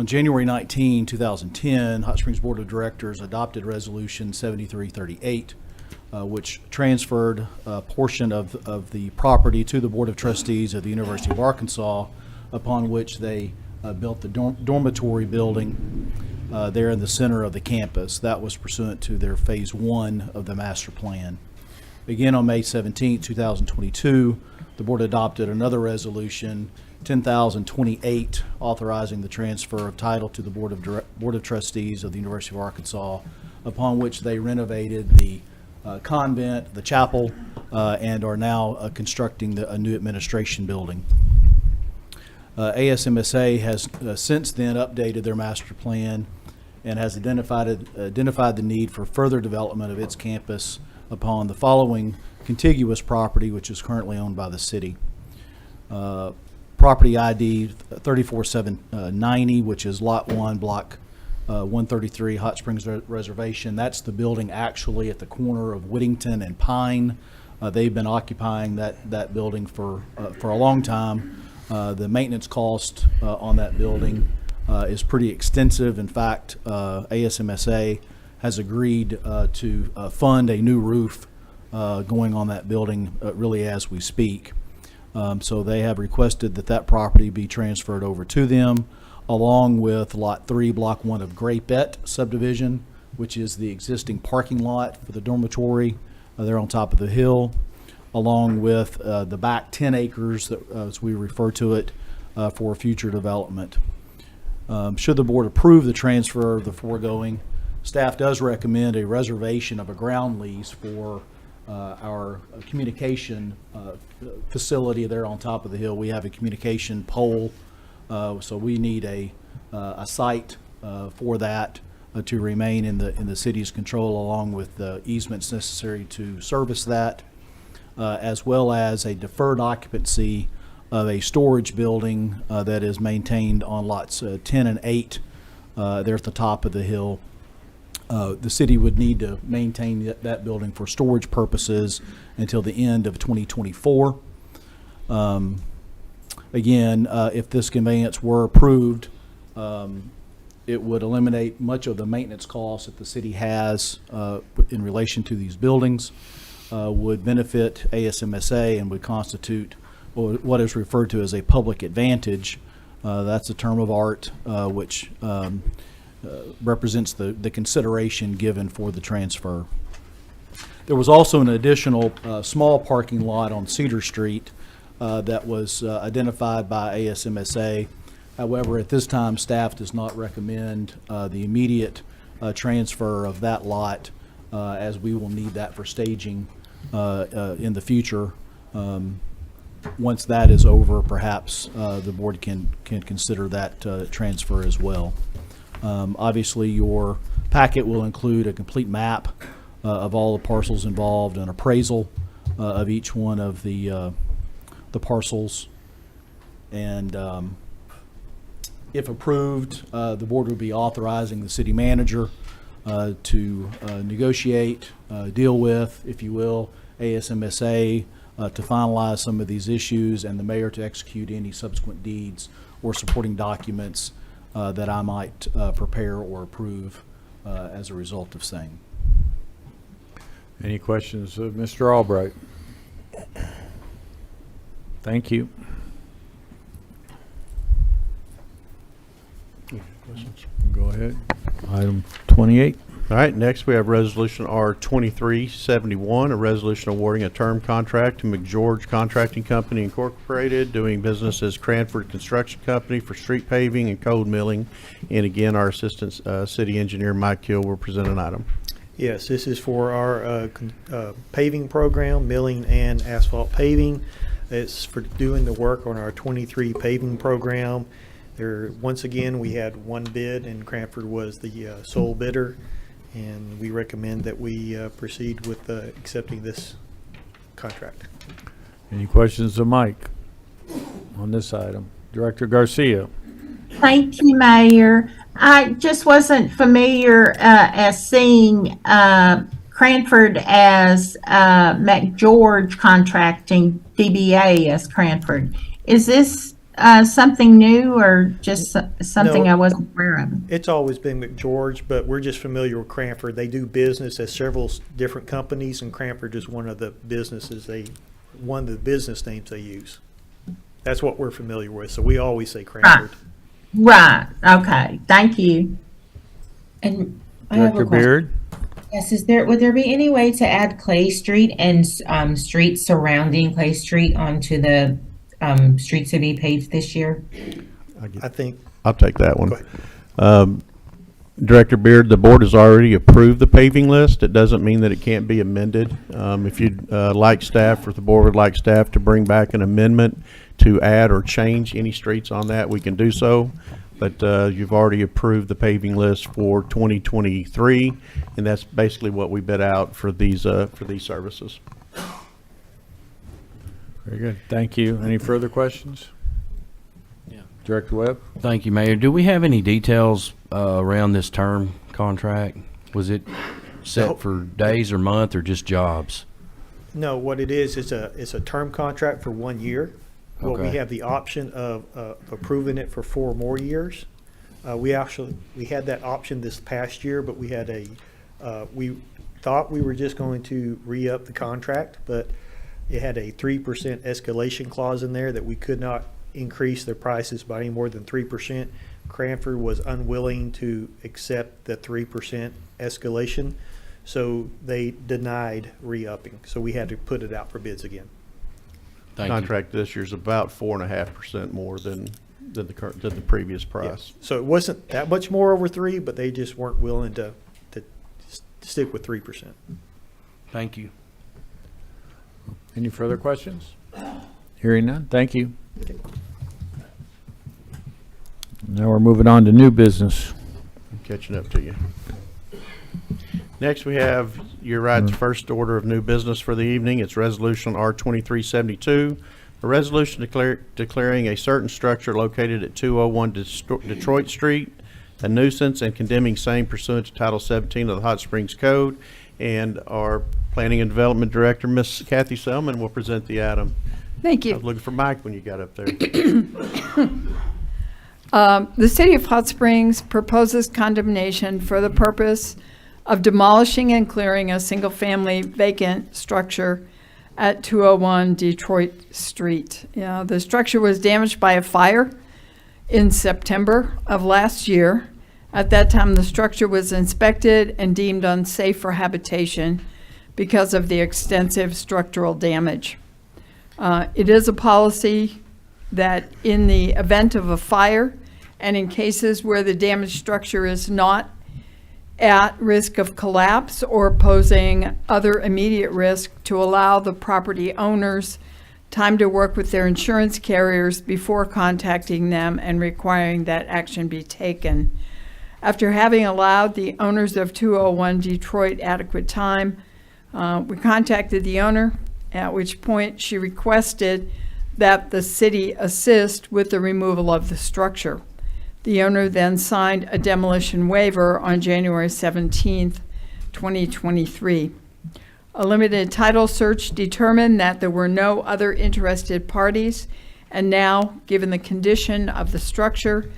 On January 19, 2010, Hot Springs Board of Directors adopted Resolution 7338, which transferred a portion of the property to the Board of Trustees of the University of Arkansas, upon which they built the dormitory building there in the center of the campus. That was pursuant to their Phase 1 of the master plan. Again, on May 17, 2022, the board adopted another resolution, 10,028, authorizing the transfer of title to the Board of Trustees of the University of Arkansas, upon which they renovated the convent, the chapel, and are now constructing a new administration building. ASMSA has since then updated their master plan and has identified the need for further development of its campus upon the following contiguous property, which is currently owned by the city. Property ID 34790, which is Lot 1, Block 133, Hot Springs Reservation. That's the building actually at the corner of Whittington and Pine. They've been occupying that building for a long time. The maintenance cost on that building is pretty extensive. In fact, ASMSA has agreed to fund a new roof going on that building really as we speak. So they have requested that property be transferred over to them, along with Lot 3, Block 1 of Grapette subdivision, which is the existing parking lot for the dormitory there on top of the hill, along with the back 10 acres, that, as we refer to it, for future development. Should the board approve the transfer of the foregoing, staff does recommend a reservation of a ground lease for our communication facility there on top of the hill. We have a communication pole, so we need a site for that to remain in the city's control, along with the easements necessary to service that, as well as a deferred occupancy of a storage building that is maintained on lots 10 and 8 there at the top of the hill. The city would need to maintain that building for storage purposes until the end of 2024. Again, if this conveyance were approved, it would eliminate much of the maintenance costs that the city has in relation to these buildings, would benefit ASMSA, and would constitute what is referred to as a public advantage. That's a term of art which represents the consideration given for the transfer. There was also an additional small parking lot on Cedar Street that was identified by ASMSA. However, at this time, staff does not recommend the immediate transfer of that lot, as we will need that for staging in the future. Once that is over, perhaps the board can consider that transfer as well. Obviously, your packet will include a complete map of all the parcels involved, an appraisal of each one of the parcels, and if approved, the board would be authorizing the city manager to negotiate, deal with, if you will, ASMSA to finalize some of these issues, and the mayor to execute any subsequent deeds or supporting documents that I might prepare or approve as a result of same. Any questions of Mr. Albright? Thank you. Questions? Go ahead. Item 28. All right, next we have Resolution R 2371, a resolution awarding a term contract to McGeorge Contracting Company Incorporated, doing business as Cranford Construction Company for street paving and cold milling. And again, our Assistant City Engineer Mike Hill will present an item. Yes, this is for our paving program, milling and asphalt paving. It's for doing the work on our 23 paving program. Once again, we had one bid, and Cranford was the sole bidder. And we recommend that we proceed with accepting this contract. Any questions of Mike on this item? Director Garcia. Thank you, Mayor. I just wasn't familiar as seeing Cranford as McGeorge Contracting, DBA as Cranford. Is this something new or just something No. I wasn't aware of? It's always been McGeorge, but we're just familiar with Cranford. They do business as several different companies, and Cranford is one of the business names they use. That's what we're familiar with, so we always say Cranford. Right, okay, thank you. And I have a Director question. Beard? Yes, would there be any way to add Clay Street and streets surrounding Clay Street onto the streets to be paved this year? I think, I'll take that one. Go ahead. Director Beard, the board has already approved the paving list. It doesn't mean that it can't be amended. If you'd like staff, or if the board would like staff to bring back an amendment to add or change any streets on that, we can do so. But you've already approved the paving list for 2023, and that's basically what we bid out for these services. Very good. Thank you. Any further questions? Director Webb? Thank you, Mayor. Do we have any details around this term contract? Was it set for days or month or just jobs? no, what it is, it's a term contract for 1 year. Well, we Okay. have the option of approving it for 4 more years. We had that option this past year, but we thought we were just going to re-up the contract, but it had a 3% escalation clause in there that we could not increase their prices by any more than 3%. Cranford was unwilling to accept the 3% escalation, so they denied re-upping. So we had to put it out for bids again. Contract this year is about 4.5% more than the previous price. So it wasn't that much more over 3, but they just weren't willing to stick with 3%. Thank you. Any further questions? Hearing none, thank you. Now we're moving on to new business. I'm catching up to you. Next, we have your rights first order of new business for the evening. It's Resolution R2372, a resolution declaring a certain structure located at 201 Detroit Street a nuisance and condemning same pursuant to Title 17 of the Hot Springs Code. And our Planning and Development Director, Miss Kathy Selman, will present the item. Thank you. I was looking for Mike when you got up there. The City of Hot Springs proposes condemnation for the purpose of demolishing and clearing a single-family vacant structure at 201 Detroit Street. The structure was damaged by a fire in September of last year. At that time, the structure was inspected and deemed unsafe for habitation because of the extensive structural damage. It is a policy that in the event of a fire and in cases where the damaged structure is not at risk of collapse or posing other immediate risk, to allow the property owners time to work with their insurance carriers before contacting them and requiring that action be taken. After having allowed the owners of 201 Detroit adequate time, we contacted the owner, at which point she requested that the city assist with the removal of the structure. The owner then signed a demolition waiver on January 17th, 2023. A limited title search determined that there were no other interested parties, and now, given the condition of the structure,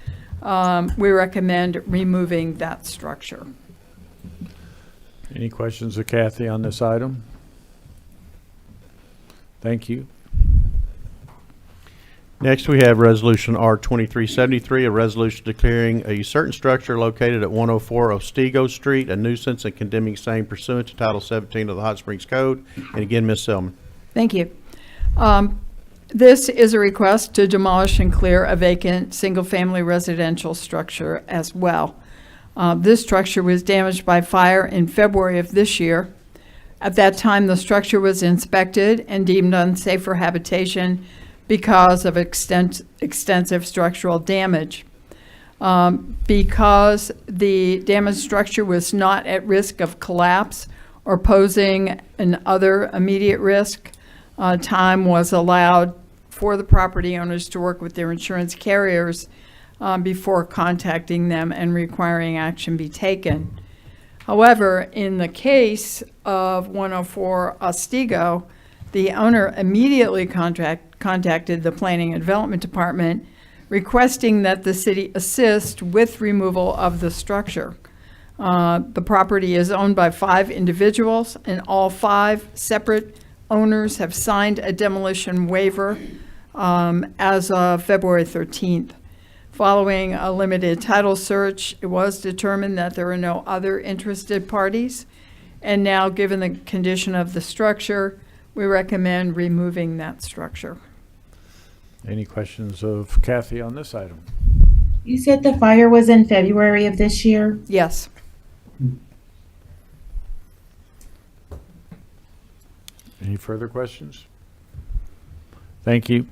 we recommend removing that structure. Any questions of Kathy on this item? Thank you. Next, we have Resolution R2373, a resolution declaring a certain structure located at 104 Otsego Street a nuisance and condemning same pursuant to Title 17 of the Hot Springs Code. And again, Ms. Selman. Thank you. This is a request to demolish and clear a vacant single-family residential structure as well. This structure was damaged by fire in February of this year. At that time, the structure was inspected and deemed unsafe for habitation because of extensive structural damage. Because the damaged structure was not at risk of collapse or posing an other immediate risk, time was allowed for the property owners to work with their insurance carriers before contacting them and requiring action be taken. However, in the case of 104 Otsego, the owner immediately contacted contacted the Planning and Development Department requesting that the city assist with removal of the structure. The property is owned by 5 individuals, and all 5 separate owners have signed a demolition waiver as of February 13th. Following a limited title search, it was determined that there were no other interested parties. And now, given the condition of the structure, we recommend removing that structure. Any questions of Kathy on this item? You said the fire was in February of this year? Yes. Any further questions? Thank you.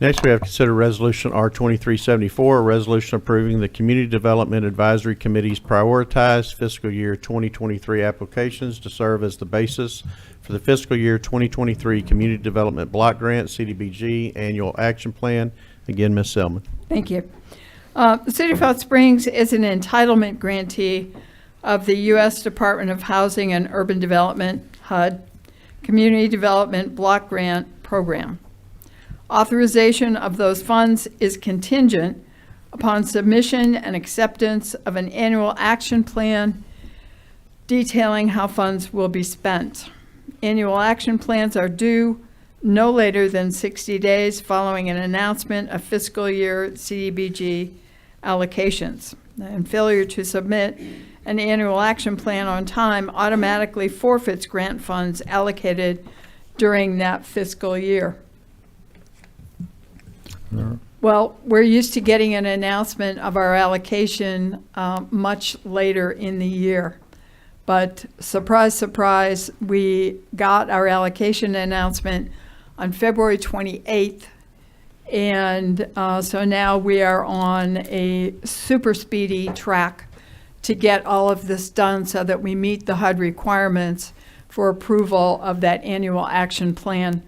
Next, we have consider Resolution R2374, a resolution approving the Community Development Advisory Committee's prioritized fiscal year 2023 applications to serve as the basis for the fiscal year 2023 Community Development Block Grant CDBG Annual Action Plan. Again, Ms. Selman. Thank you. The City of Hot Springs is an entitlement grantee of the U.S. Department of Housing and Urban Development, HUD, Community Development Block Grant Program. Authorization of those funds is contingent upon submission and acceptance of an annual action plan detailing how funds will be spent. Annual action plans are due no later than 60 days following an announcement of fiscal year CDBG allocations. And failure to submit an annual action plan on time automatically forfeits grant funds allocated during that fiscal year. Well, we're used to getting an announcement of our allocation much later in the year. But surprise, surprise, we got our allocation announcement on February 28th. And so now we are on a super speedy track to get all of this done so that we meet the HUD requirements for approval of that annual action plan.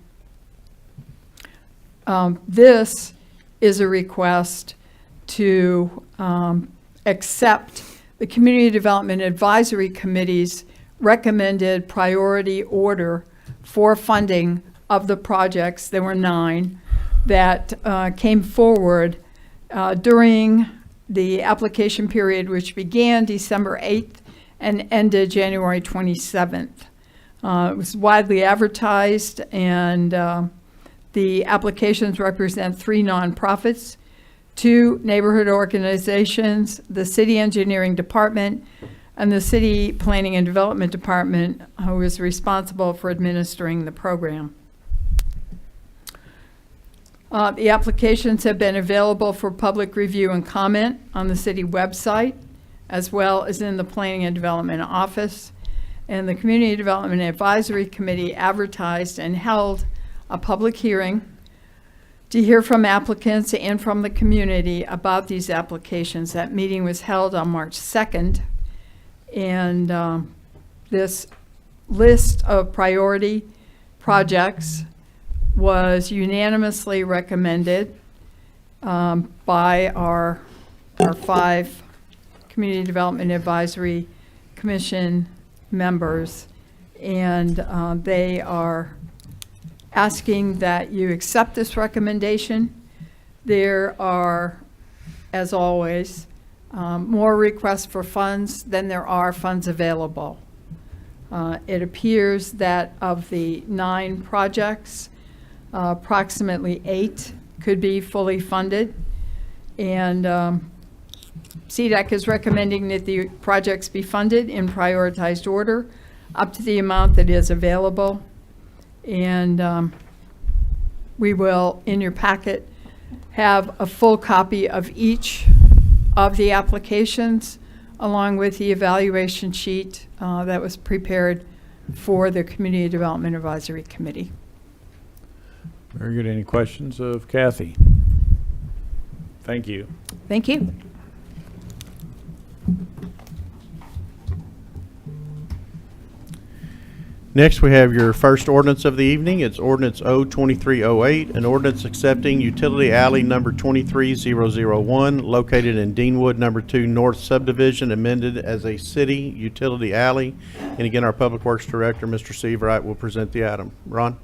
This is a request to accept the Community Development Advisory Committee's recommended priority order for funding of the projects. There were 9 that came forward during the application period, which began December 8th and ended January 27th. It was widely advertised, and the applications represent 3 nonprofits, 2 neighborhood organizations, the City Engineering Department, and the City Planning and Development Department, who is responsible for administering the program. The applications have been available for public review and comment on the city website, as well as in the Planning and Development Office. And the Community Development Advisory Committee advertised and held a public hearing to hear from applicants and from the community about these applications. That meeting was held on March 2nd, and this list of priority projects was unanimously recommended by our 5 Community Development Advisory Commission members, and they are asking that you accept this recommendation. There are, as always, more requests for funds than there are funds available. It appears that of the 9 projects, approximately 8 could be fully funded, and CDEC is recommending that the projects be funded in prioritized order up to the amount that is available. And we will, in your packet, have a full copy of each of the applications, along with the evaluation sheet that was prepared for the Community Development Advisory Committee. Very good. Any questions of Kathy? Thank you. Thank you. Next, we have your first ordinance of the evening. It's ordinance O2308, an ordinance accepting utility alley number 23001 located in Deanwood number 2 North Subdivision, amended as a city utility alley. And again, our Public Works Director, Mr. Seabright, will present the item. Ron?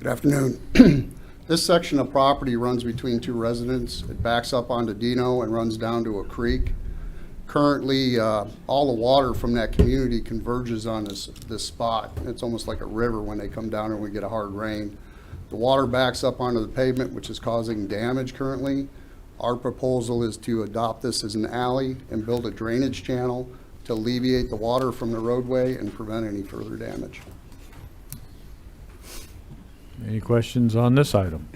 Good afternoon. This section of property runs between two residences. It backs up onto Dino and runs down to a creek. Currently, all the water from that community converges on this spot. It's almost like a river when they come down and we get a hard rain. The water backs up onto the pavement, which is causing damage currently. Our proposal is to adopt this as an alley and build a drainage channel to alleviate the water from the roadway and prevent any further damage. Any questions on this item?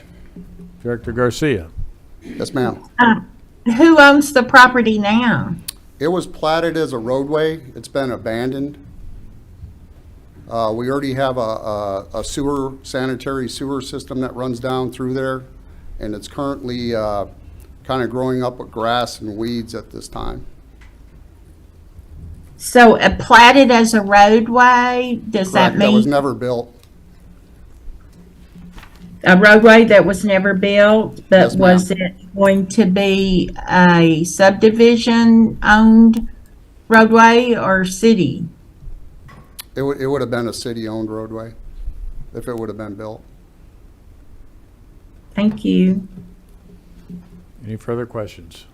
Director Garcia. Yes, ma'am. Who owns the property now? It was platted as a roadway. It's been abandoned. We already have a sanitary sewer system that runs down through there, and it's currently kind of growing up with grass and weeds at this time. So platted as a roadway, does that Correct. That was mean never built. a roadway that was never built, but Yes, ma'am. was it going to be a subdivision owned roadway or city? It would have been a city-owned roadway if it would have been built. Thank you. Any further questions?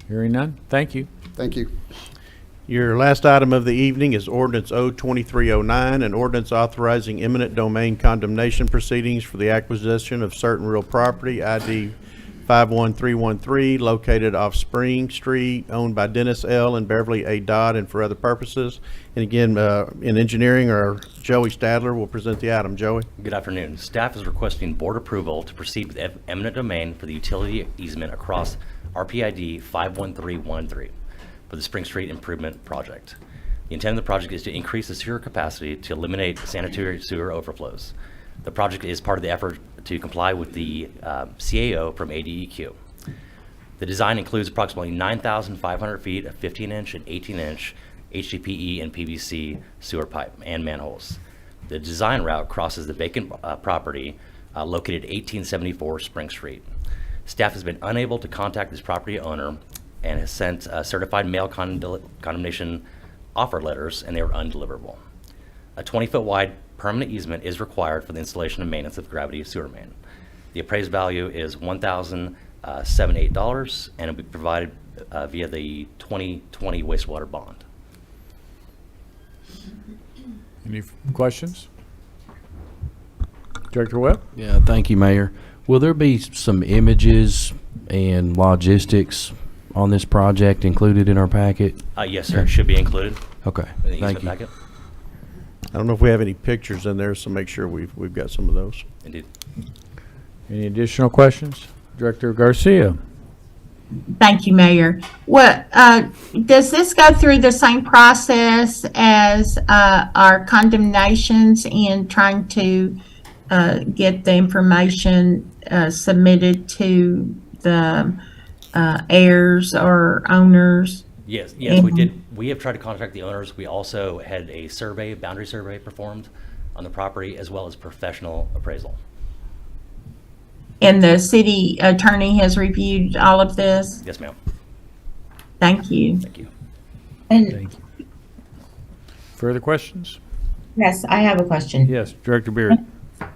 Hearing none, thank you. Thank you. Your last item of the evening is ordinance O-2309, an ordinance authorizing eminent domain condemnation proceedings for the acquisition of certain real property, ID 51313, located off Spring Street, owned by Dennis L. and Beverly A. Dodd, and for other purposes. And again, in engineering, our Joey Stadler will present the item. Joey? Good afternoon. Staff is requesting board approval to proceed with eminent domain for the utility easement across RPID 51313 for the Spring Street Improvement Project. The intent of the project is to increase the sewer capacity to eliminate sanitary sewer overflows. The project is part of the effort to comply with the CAO from ADEQ. The design includes approximately 9,500 feet of 15-inch and 18-inch HDPE and PVC sewer pipe and manholes. The design route crosses the vacant property located at 1874 Spring Street. Staff has been unable to contact this property owner and has sent certified mail condemnation offer letters, and they are undeliverable. A 20-foot wide permanent easement is required for the installation and maintenance of gravity sewer main. The appraised value is $1,078, and it will be provided via the 2020 wastewater bond. Any questions? Director Webb? Yeah, thank you, Mayor. Will there be some images and logistics on this project included in our packet? Yes, sir. It should be included. Okay, In the thank easement you. packet. I don't know if we have any pictures in there, so make sure we've got some of those. Indeed. Any additional questions? Director Garcia? Thank you, Mayor. What, does this go through the same process as our condemnations in trying to get the information submitted to the heirs or owners? Yes, we did. We have tried to contact the owners. We also had a survey, boundary survey performed on the property, as well as professional appraisal. And the city attorney has reviewed all of this? Yes, ma'am. Thank you. Thank you. And Further questions? yes, I have a question. Yes, Director Beard.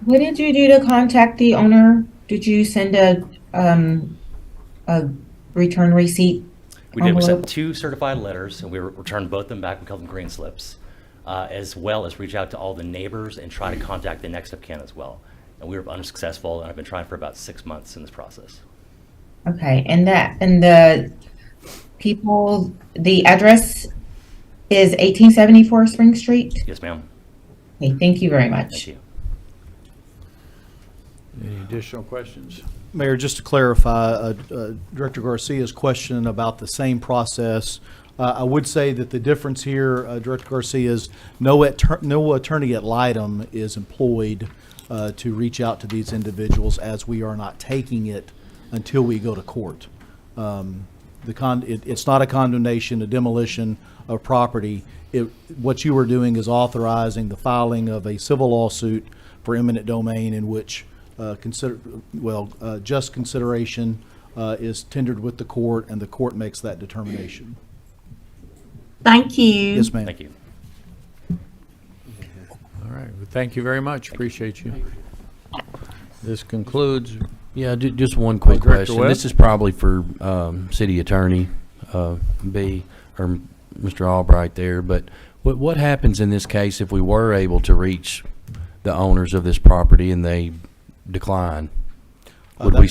What did you do to contact the owner? Did you send a return receipt? We did. We envelope? sent 2 certified letters, and we returned both them back. We called them green slips, as well as reach out to all the neighbors and try to contact the next of kin as well. And we were unsuccessful, and I've been trying for about 6 months in this process. Okay, and the people, the address is 1874 Spring Street? Yes, ma'am. Okay, thank you very much. Thank you. Any additional questions? Mayor, just to clarify, Director Garcia's question about the same process, I would say that the difference here, Director Garcia, is no attorney at Litem is employed to reach out to these individuals, as we are not taking it until we go to court. It's not a condemnation, a demolition of property. What you are doing is authorizing the filing of a civil lawsuit for eminent domain in which just consideration is tendered with the court, and the court makes that determination. Thank you. Yes, ma'am. Thank you. All right, Thank you very much. Appreciate you. This concludes. Yeah, just one quick Director question. Webb? This is probably for City Attorney B, or Mr. Albright there, but what happens in this case if we were able to reach the owners of this property and they decline? Would we?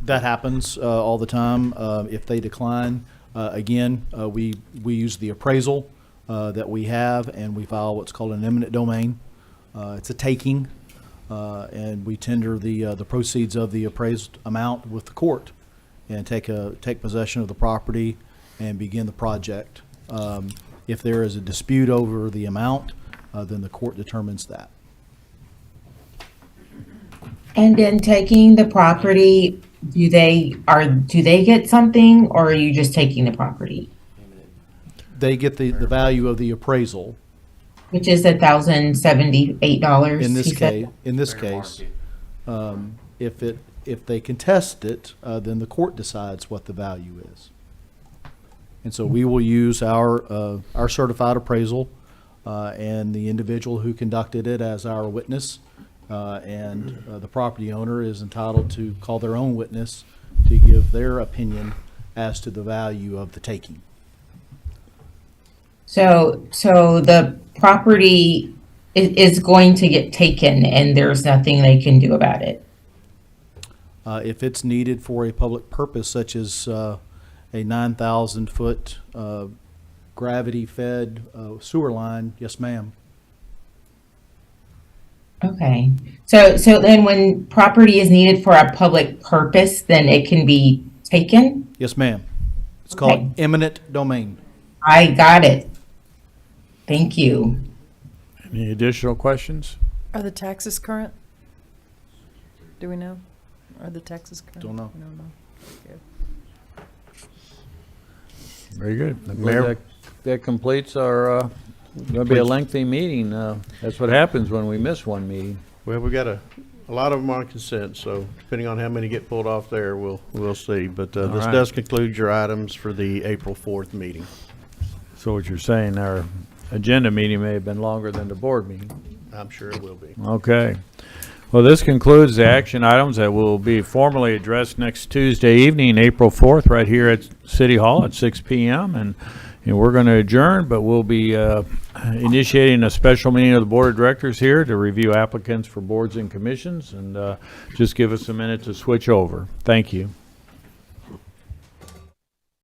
That happens all the time. If they decline, again, we use the appraisal that we have, and we file what's called an eminent domain. It's a taking, and we tender the proceeds of the appraised amount with the court, and take possession of the property and begin the project. If there is a dispute over the amount, then the court determines that. And in taking the property, do they get something, or are you just taking the property? They get the value of the appraisal. Which is $1,078. In this case, if they contest it, then the court decides what the value is. And so we will use our certified appraisal and the individual who conducted it as our witness. And the property owner is entitled to call their own witness to give their opinion as to the value of the taking. So the property is going to get taken, and there's nothing they can do about it. If it's needed for a public purpose, such as a 9,000-foot gravity-fed sewer line, yes, ma'am. Okay. So then when property is needed for a public purpose, then it can be taken? Yes, ma'am. It's Okay. called eminent domain. I got it. Thank you. Any additional questions? Are the taxes current? Do we know? Are the taxes current? Don't know. We don't know. Okay. Very good. Mayor? Mayor, that completes our, going to be a lengthy meeting. That's what happens when we miss one meeting. Well, we got a lot of them on consent, so depending on how many get pulled off there, we'll see. But this right. does conclude your items for the April 4th meeting. So what you're saying, our agenda meeting may have been longer than the board meeting. I'm sure it will be. Okay. Well, this concludes the action items that will be formally addressed next Tuesday evening, April 4th, right here at City Hall at 6 p.m. And we're going to adjourn, but we'll be initiating a special meeting of the Board of Directors here to review applicants for boards and commissions. And just give us a minute to switch over. Thank you.